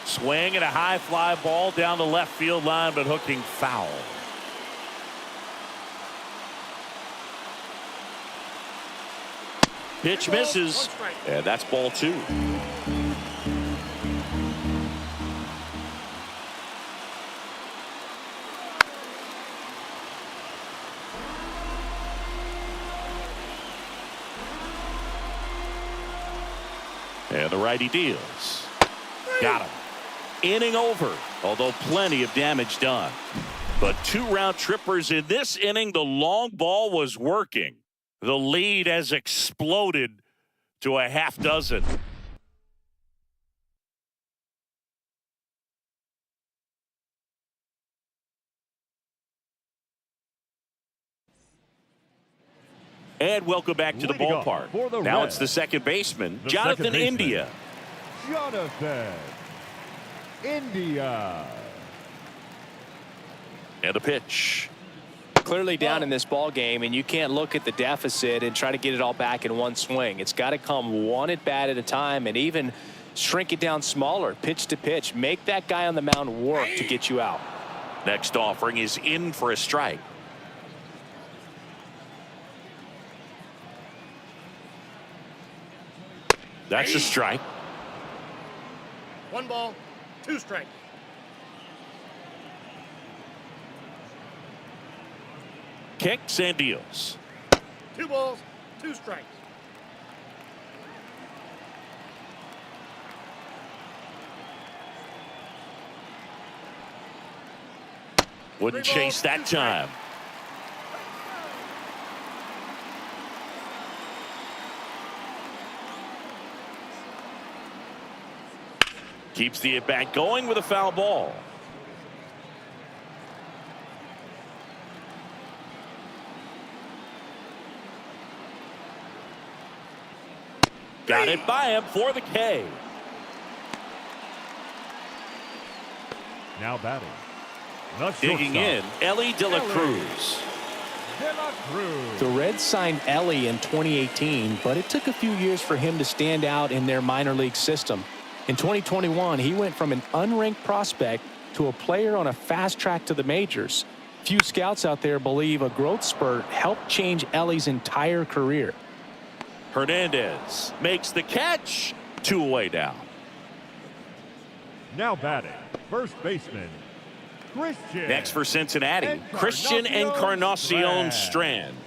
A: Swing and a high fly ball down the left field line, but hooking foul. Pitch misses, and that's ball 2. And the righty deals. Got him. Inning over, although plenty of damage done. But 2 round trippers in this inning. The long ball was working. The lead has exploded to a half dozen. And welcome back to the ballpark. Now it's the second baseman, Jonathan India.
C: Jonathan India.
A: And a pitch.
B: Clearly down in this ball game, and you can't look at the deficit and try to get it all back in one swing. It's got to come one at bat at a time, and even shrink it down smaller, pitch to pitch. Make that guy on the mound work to get you out.
A: Next offering is in for a strike. That's a strike.
D: 1 ball, 2 strikes.
A: Kicks and deals.
D: 2 balls, 2 strikes.
A: Wouldn't chase that time. Keeps the at-bat going with a foul ball. Got it by him for the K.
C: Now batting.
A: Digging in, Ellie De La Cruz.
B: The Reds signed Ellie in 2018, but it took a few years for him to stand out in their minor league system. In 2021, he went from an unranked prospect to a player on a fast track to the majors. Few scouts out there believe a growth spurt helped change Ellie's entire career.
A: Hernandez makes the catch. 2 away down.
C: Now batting, first baseman, Christian.
A: Next for Cincinnati, Christian Encarnacion Strand.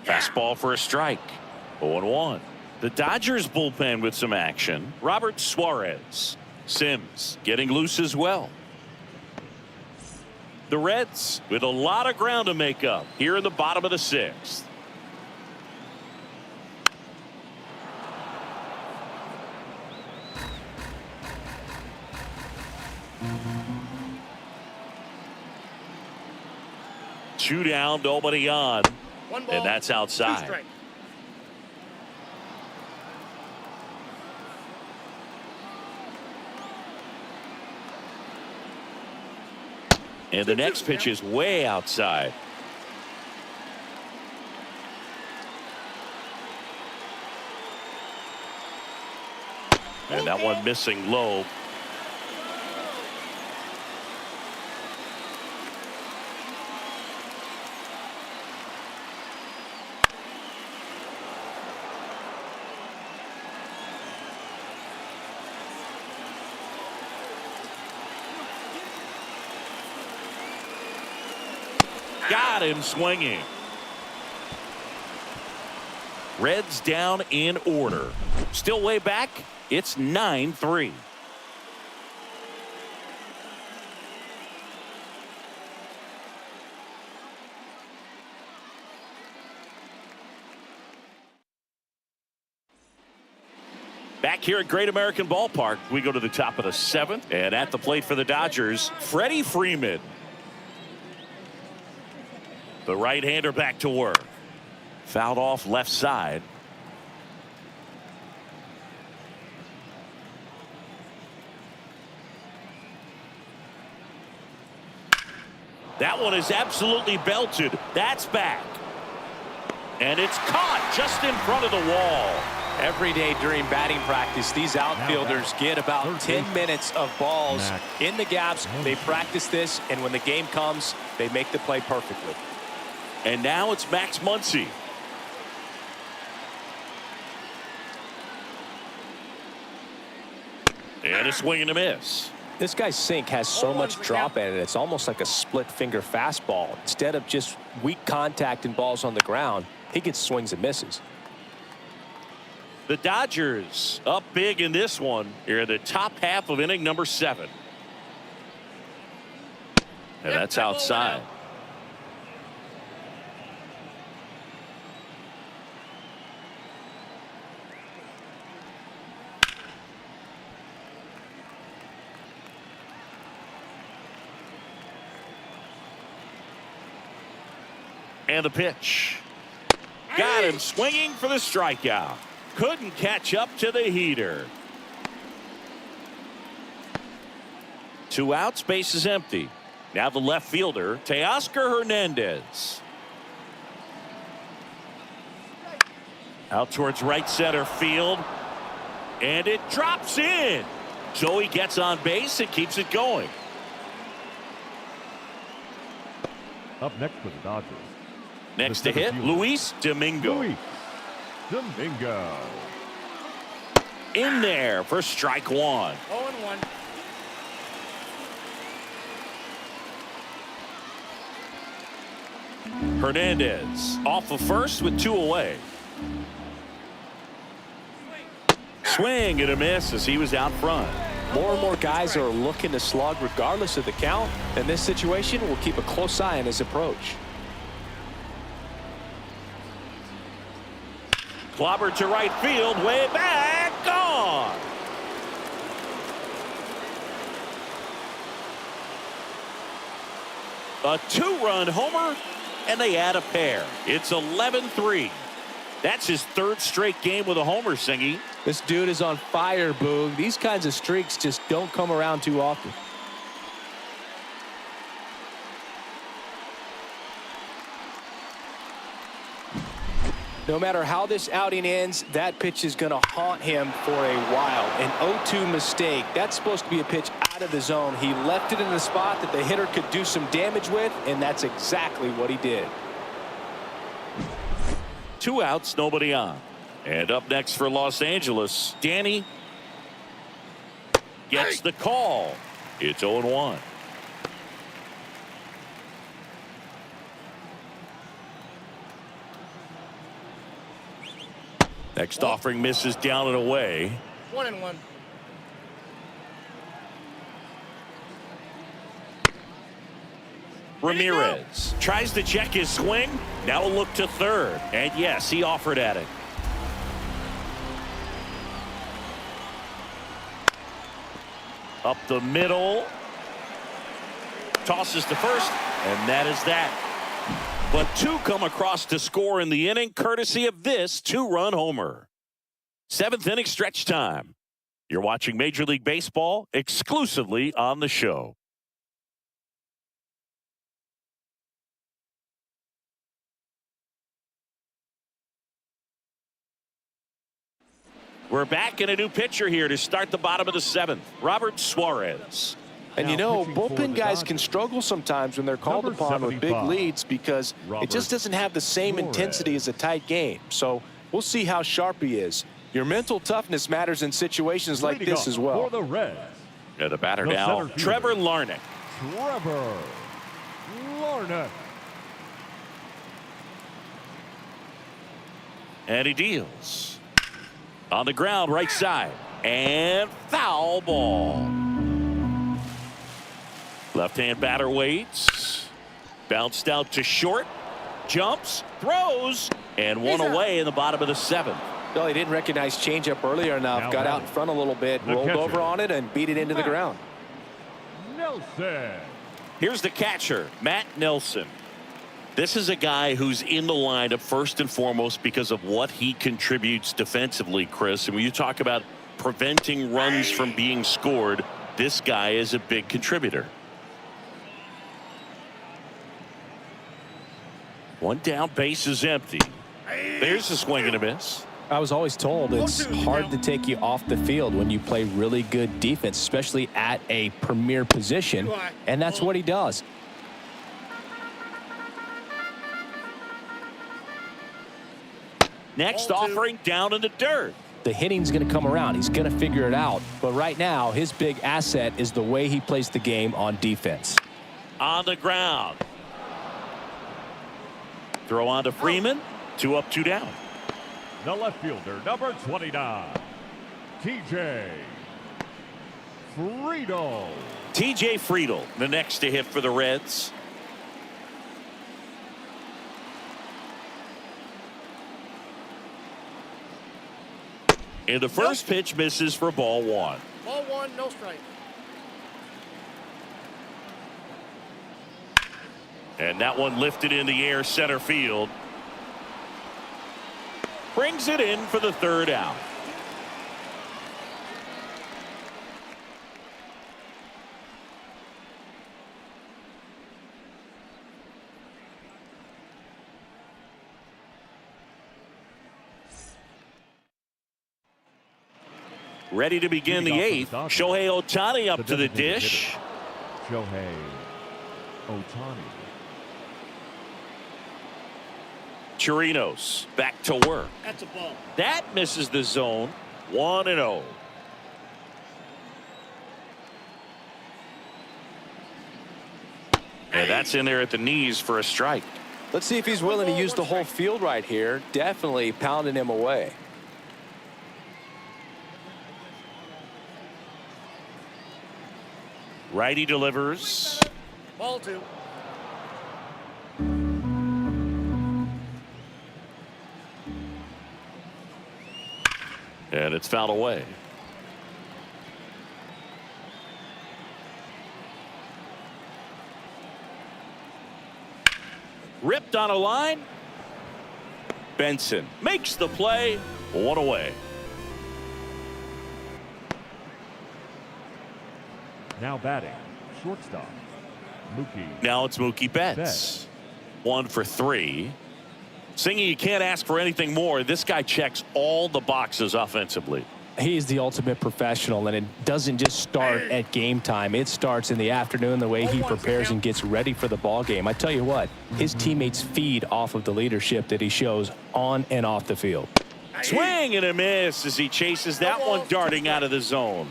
A: Fastball for a strike. 0-1. The Dodgers bullpen with some action. Robert Suarez. Sims getting loose as well. The Reds with a lot of ground to make up here in the bottom of the 6th. 2 down, nobody on.
D: 1 ball,
A: And that's
D: 2
A: outside.
D: strikes.
A: And the next pitch is way outside. And that one missing low. Got him swinging. Reds down in order. Still way back. It's 9-3. Back here at Great American Ballpark, we go to the top of the 7th. And at the plate for the Dodgers, Freddie Freeman. The right-hander back to work. Fouled off left side. That one is absolutely belted. That's back. And it's caught just in front of the wall.
B: Every day during batting practice, these outfielders get about 10 minutes of balls in the gaps. They practice this, and when the game comes, they make the play perfectly.
A: And now it's Max Muncy. And a swing and a miss.
B: This guy's sink has so much drop in it. It's almost like a split finger fastball. Instead of just weak contact and balls on the ground, he gets swings and misses.
A: The Dodgers up big in this one here in the top half of inning number 7. And that's outside. And the pitch. Got him swinging for the strikeout. Couldn't catch up to the heater. 2 outs, base is empty. Now the left fielder, Teoscar Hernandez. Out towards right center field. And it drops in. So he gets on base and keeps it going.
C: Up next for the Dodgers.
A: Next to hit, Luis Domingo.
C: Luis Domingo.
A: In there for strike 1.
D: 0-1.
A: Hernandez off of first with 2 away. Swing and a miss as he was out front.
B: More and more guys are looking to slug regardless of the count. In this situation, we'll keep a close eye on his approach.
A: Clobbered to right field, way back, gone. A 2-run homer, and they add a pair. It's 11-3. That's his 3rd straight game with a homer, Singy.
B: This dude is on fire, Boog. These kinds of streaks just don't come around too often. No matter how this outing ends, that pitch is going to haunt him for a while. An 0-2 mistake. That's supposed to be a pitch out of the zone. He left it in the spot that the hitter could do some damage with, and that's exactly what he did.
A: 2 outs, nobody on. And up next for Los Angeles, Danny gets the call. It's 0-1. Next offering misses down and away.
D: 1-1.
A: Ramirez tries to check his swing. Now a look to third. And yes, he offered at it. Up the middle. Tosses to first. And that is that. But two come across to score in the inning, courtesy of this two-run homer. 7th inning stretch time. You're watching Major League Baseball exclusively on the show. We're back in a new pitcher here to start the bottom of the 7th. Robert Suarez.
B: And you know, bullpen guys can struggle sometimes when they're called upon with big leads because it just doesn't have the same intensity as a tight game. So we'll see how sharp he is. Your mental toughness matters in situations like this as well.
C: For the Reds.
A: Yeah, the batter now, Trevor Larnach.
C: Trevor Larnach.
A: And he deals. On the ground, right side. And foul ball. Left-hand batter waits. Bounced out to short. Jumps, throws, and one away in the bottom of the 7th.
B: Well, he didn't recognize changeup earlier enough. Got out in front a little bit, rolled over on it, and beat it into the ground.
C: Nelson.
A: Here's the catcher, Matt Nelson. This is a guy who's in the lineup first and foremost because of what he contributes defensively, Chris. And when you talk about preventing runs from being scored, this guy is a big contributor. One down, base is empty. There's a swing and a miss.
B: I was always told it's hard to take you off the field when you play really good defense, especially at a premier position, and that's what he does.
A: Next offering down in the dirt.
B: The hitting's going to come around. He's going to figure it out. But right now, his big asset is the way he plays the game on defense.
A: On the ground. Throw on to Freeman. 2 up, 2 down.
C: The left fielder, number 29, TJ Friedel.
A: TJ Friedel, the next to hit for the Reds. And the first pitch misses for ball 1.
D: Ball 1, no strike.
A: And that one lifted in the air center field. Brings it in for the 3rd out. Ready to begin the 8th. Shohei Ohtani up to the dish.
C: Shohei Ohtani.
A: Chirinos back to work.
D: That's a ball.
A: That misses the zone. 1-0. And that's in there at the knees for a strike.
B: Let's see if he's willing to use the whole field right here. Definitely pounding him away.
A: Righty delivers.
D: Ball 2.
A: And it's fouled away. Ripped on a line. Benson makes the play. 1 away.
C: Now batting, shortstop, Mookie.
A: Now it's Mookie Betts. 1 for 3. Singy, you can't ask for anything more. This guy checks all the boxes offensively.
B: He's the ultimate professional, and it doesn't just start at game time. It starts in the afternoon, the way he prepares and gets ready for the ball game. I tell you what, his teammates feed off of the leadership that he shows on and off the field.
A: Swing and a miss as he chases that one darting out of the zone.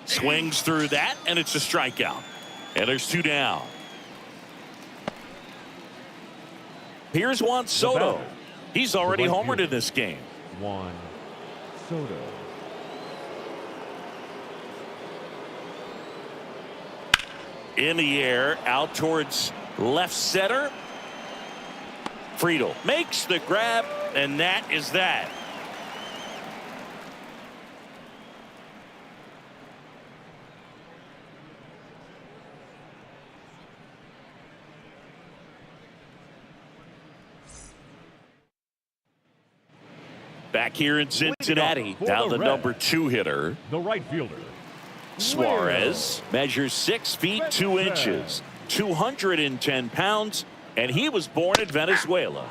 A: Swings through that, and it's a strikeout. And there's 2 down. Here's Juan Soto. He's already homered in this game.
C: Juan Soto.
A: In the air, out towards left center. Friedel makes the grab, and that is that. Back here in Cincinnati, now the number 2 hitter.
C: The right fielder.
A: Suarez measures 6 feet 2 inches, 210 pounds, and he was born in Venezuela.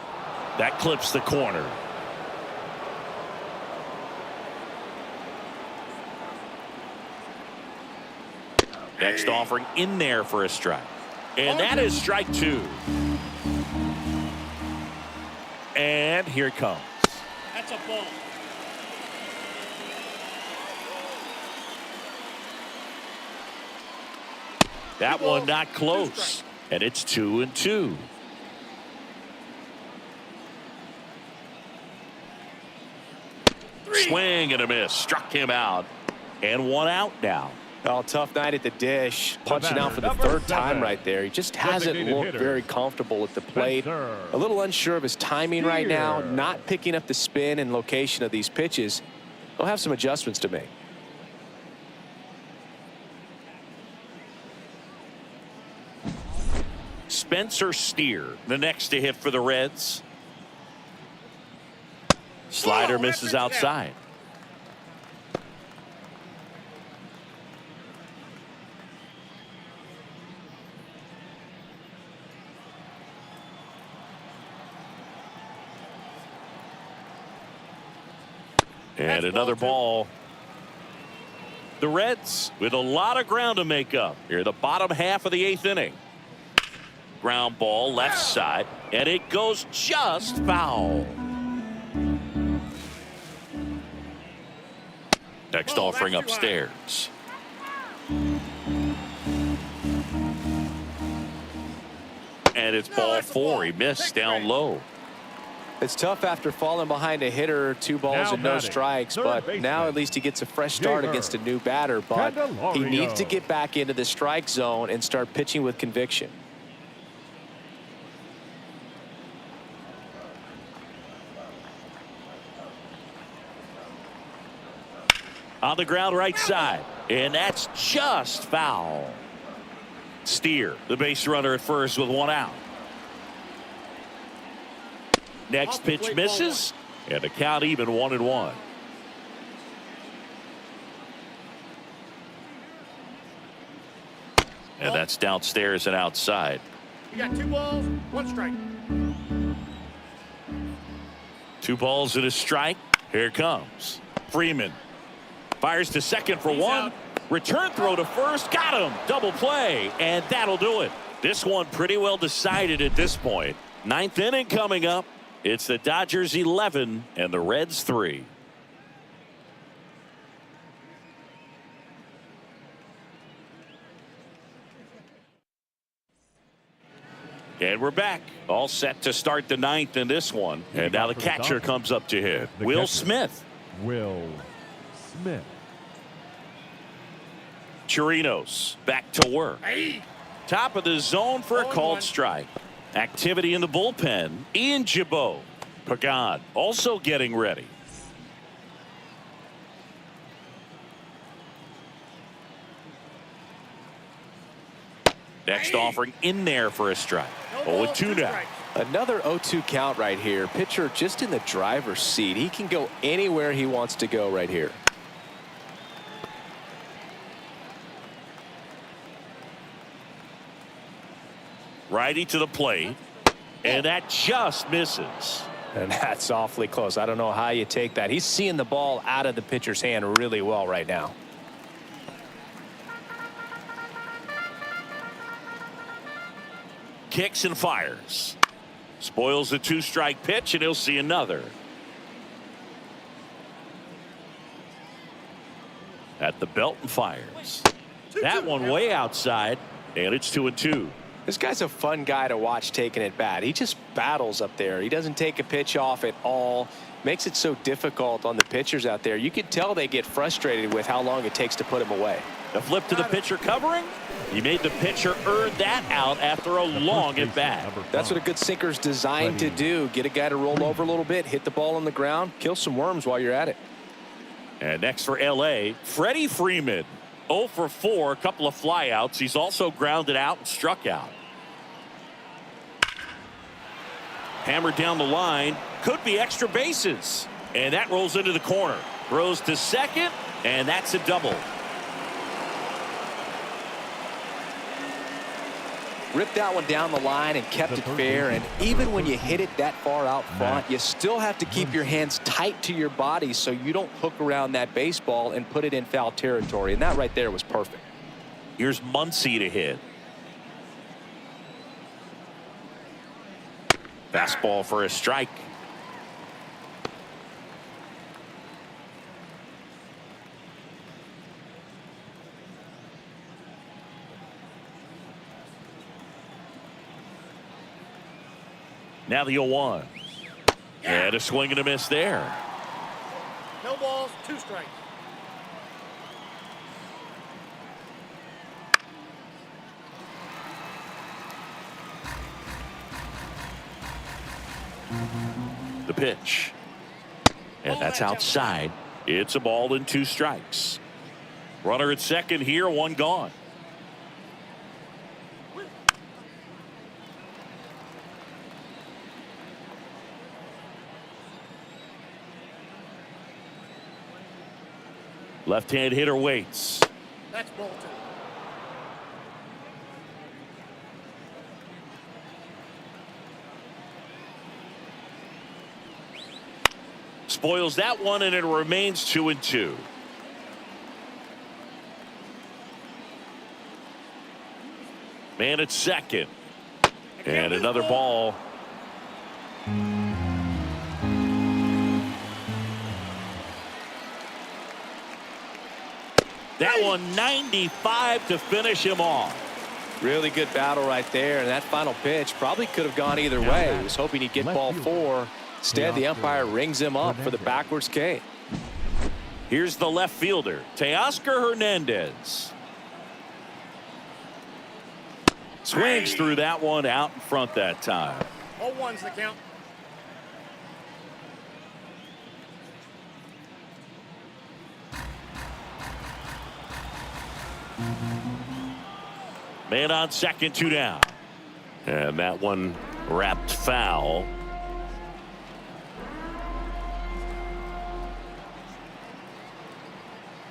A: That clips the corner. Next offering in there for a strike. And that is strike 2. And here it comes.
D: That's a ball.
A: That one not close. And it's 2-2. Swing and a miss. Struck him out. And 1 out now.
B: Oh, tough night at the dish. Punching out for the 3rd time right there. He just hasn't looked very comfortable at the plate. A little unsure of his timing right now. Not picking up the spin and location of these pitches. He'll have some adjustments to make.
A: Spencer Steer, the next to hit for the Reds. Slider misses outside. And another ball. The Reds with a lot of ground to make up here, the bottom half of the 8th inning. Ground ball left side, and it goes just foul. Next offering upstairs. And it's ball 4. He missed down low.
B: It's tough after falling behind a hitter, 2 balls and no strikes, but now at least he gets a fresh start against a new batter. But he needs to get back into the strike zone and start pitching with conviction.
A: On the ground right side, and that's just foul. Steer, the base runner at first with 1 out. Next pitch misses, and the count even 1-1. And that's downstairs and outside.
D: You got 2 balls, 1 strike.
A: 2 balls and a strike. Here it comes. Freeman fires to second for 1. Return throw to first. Got him. Double play, and that'll do it. This one pretty well decided at this point. 9th inning coming up. It's the Dodgers 11 and the Reds 3. And we're back, all set to start the 9th in this one. And now the catcher comes up to hit. Will Smith.
C: Will Smith.
A: Chirinos back to work. Top of the zone for a called strike. Activity in the bullpen. Ian Gibaut. Pagan also getting ready. Next offering in there for a strike. 0-2 now.
B: Another 0-2 count right here. Pitcher just in the driver's seat. He can go anywhere he wants to go right here.
A: Righty to the plate, and that just misses.
B: And that's awfully close. I don't know how you take that. He's seeing the ball out of the pitcher's hand really well right now.
A: Kicks and fires. Spoils the 2-strike pitch, and he'll see another. At the belt and fires. That one way outside, and it's 2-2.
B: This guy's a fun guy to watch taking at bat. He just battles up there. He doesn't take a pitch off at all. Makes it so difficult on the pitchers out there. You could tell they get frustrated with how long it takes to put him away.
A: The flip to the pitcher covering. He made the pitcher earn that out after a long at bat.
B: That's what a good sinker's designed to do. Get a guy to roll over a little bit, hit the ball on the ground, kill some worms while you're at it.
A: And next for L.A., Freddie Freeman. 0 for 4, a couple of flyouts. He's also grounded out and struck out. Hammered down the line. Could be extra bases. And that rolls into the corner. Throws to second, and that's a double.
B: Ripped that one down the line and kept it fair. And even when you hit it that far out front, you still have to keep your hands tight to your body so you don't hook around that baseball and put it in foul territory. And that right there was perfect.
A: Here's Muncy to hit. Fastball for a strike. Now the 0-1. And a swing and a miss there.
D: No balls, 2 strikes.
A: The pitch. And that's outside. It's a ball and 2 strikes. Runner at second here, 1 gone. Left-hand hitter waits.
D: That's ball 2.
A: Spoils that one, and it remains 2-2. Man at second. And another ball. That one 95 to finish him off.
B: Really good battle right there. And that final pitch probably could have gone either way. He was hoping he'd get ball 4. Instead, the umpire rings him up for the backwards K.
A: Here's the left fielder, Teoscar Hernandez. Swings through that one out in front that time.
D: 0-1's the count.
A: Man on second, 2 down. And that one wrapped foul.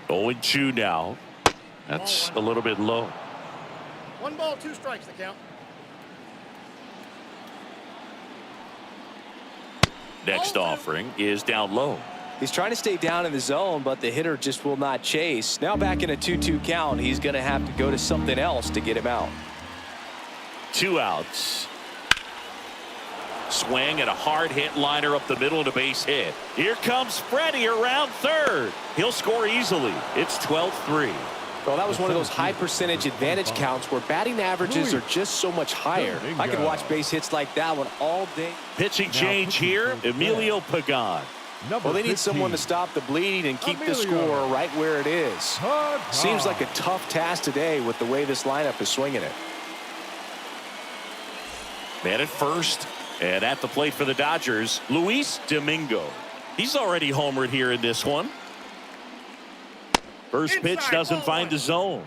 A: Oh, 2 now. That's a little bit low.
D: 1 ball, 2 strikes the count.
A: Next offering is down low.
B: He's trying to stay down in the zone, but the hitter just will not chase. Now back in a 2-2 count, he's going to have to go to something else to get him out.
A: 2 outs. Swing and a hard hit liner up the middle and a base hit. Here comes Freddie around third. He'll score easily. It's 12-3.
B: Well, that was one of those high percentage advantage counts where batting averages are just so much higher. I could watch base hits like that one all day.
A: Pitching change here, Emilio Pagan.
B: Well, they need someone to stop the bleeding and keep the score right where it is. Seems like a tough task today with the way this lineup is swinging it.
A: Man at first, and at the plate for the Dodgers, Luis Domingo. He's already homered here in this one. First pitch doesn't find the zone.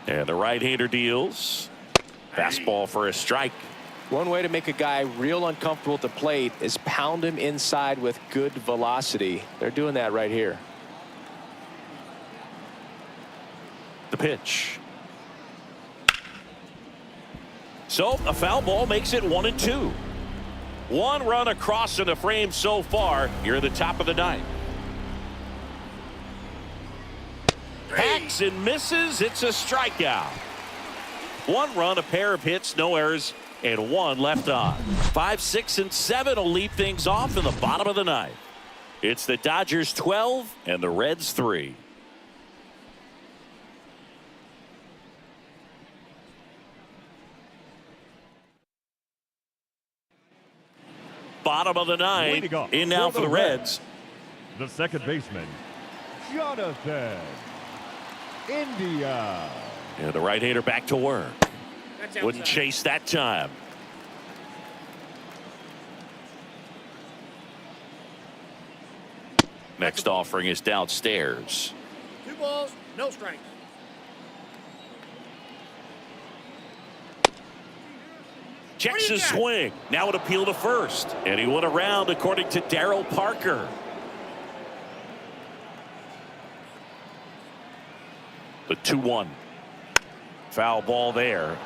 A: And the right-hander deals. Fastball for a strike.
B: One way to make a guy real uncomfortable at the plate is pound him inside with good velocity. They're doing that right here.
A: The pitch. So a foul ball makes it 1-2. 1 run across in the frame so far. You're at the top of the 9th. Hacks and misses. It's a strikeout. 1 run, a pair of hits, no errors, and 1 left on. 5, 6, and 7 will lead things off in the bottom of the 9th. It's the Dodgers 12 and the Reds 3. Bottom of the 9th. In now for the Reds.
C: The second baseman, Jonathan India.
A: And the right-hander back to work. Wouldn't chase that time. Next offering is downstairs.
D: 2 balls, no strikes.
A: Checks his swing. Now an appeal to first. And he went around according to Darryl Parker. The 2-1. Foul ball there.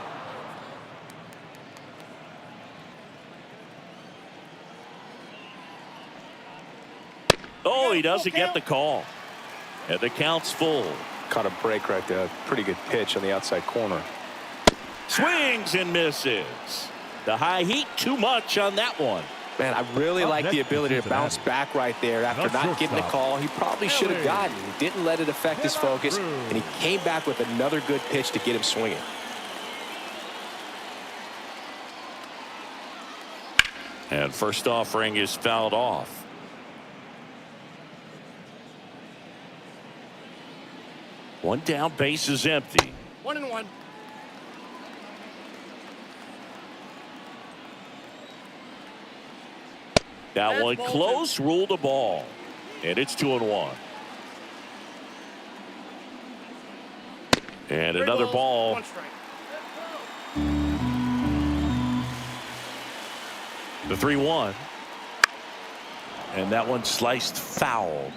A: Oh, he doesn't get the call. And the count's full.
B: Caught a break right there. Pretty good pitch on the outside corner.
A: Swings and misses. The high heat, too much on that one.
B: Man, I really like the ability to bounce back right there after not getting the call he probably should have gotten. He didn't let it affect his focus, and he came back with another good pitch to get him swinging.
A: And first offering is fouled off. One down, base is empty.
D: 1-1.
A: That one close, ruled a ball. And it's 2-1. And another ball.
D: 1 strike.
A: The 3-1. And that one sliced foul.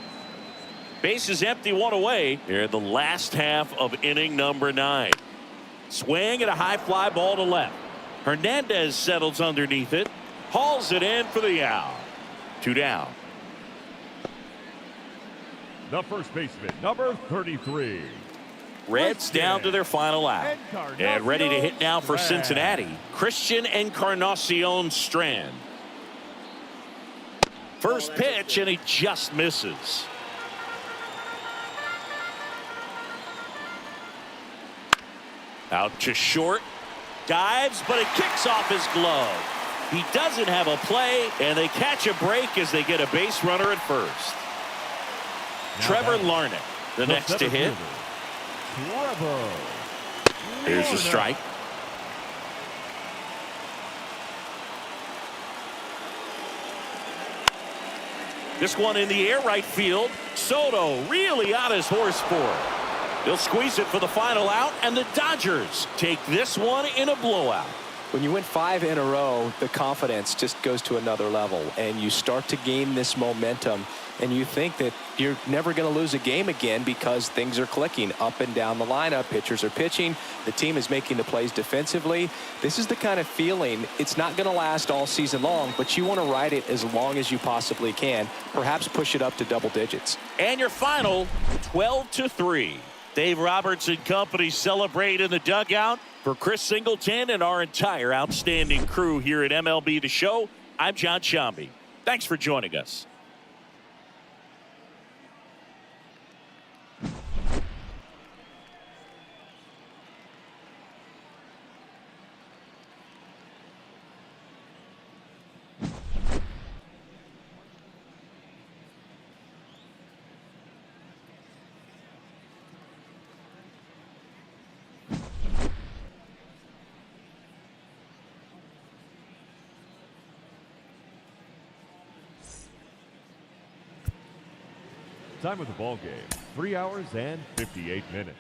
A: Base is empty, 1 away. Here in the last half of inning number 9. Swing and a high fly ball to left. Hernandez settles underneath it. Hauls it in for the out. 2 down.
C: The first baseman, number 33.
A: Reds down to their final out. And ready to hit now for Cincinnati, Christian Encarnacion Strand. First pitch, and he just misses. Out to short. Dives, but it kicks off his glove. He doesn't have a play, and they catch a break as they get a base runner at first. Trevor Larnach, the next to hit. Here's a strike. This one in the air, right field. Soto really on his horse for it. He'll squeeze it for the final out, and the Dodgers take this one in a blowout.
B: When you win 5 in a row, the confidence just goes to another level, and you start to gain this momentum, and you think that you're never going to lose a game again because things are clicking up and down the lineup. Pitchers are pitching. The team is making the plays defensively. This is the kind of feeling, it's not going to last all season long, but you want to ride it as long as you possibly can, perhaps push it up to double digits.
A: And your final, 12-3. Dave Roberts and company celebrate in the dugout. For Chris Singleton and our entire outstanding crew here at MLB The Show, I'm John Shambi. Thanks for joining us.
C: Time of the ball game, 3 hours and 58 minutes.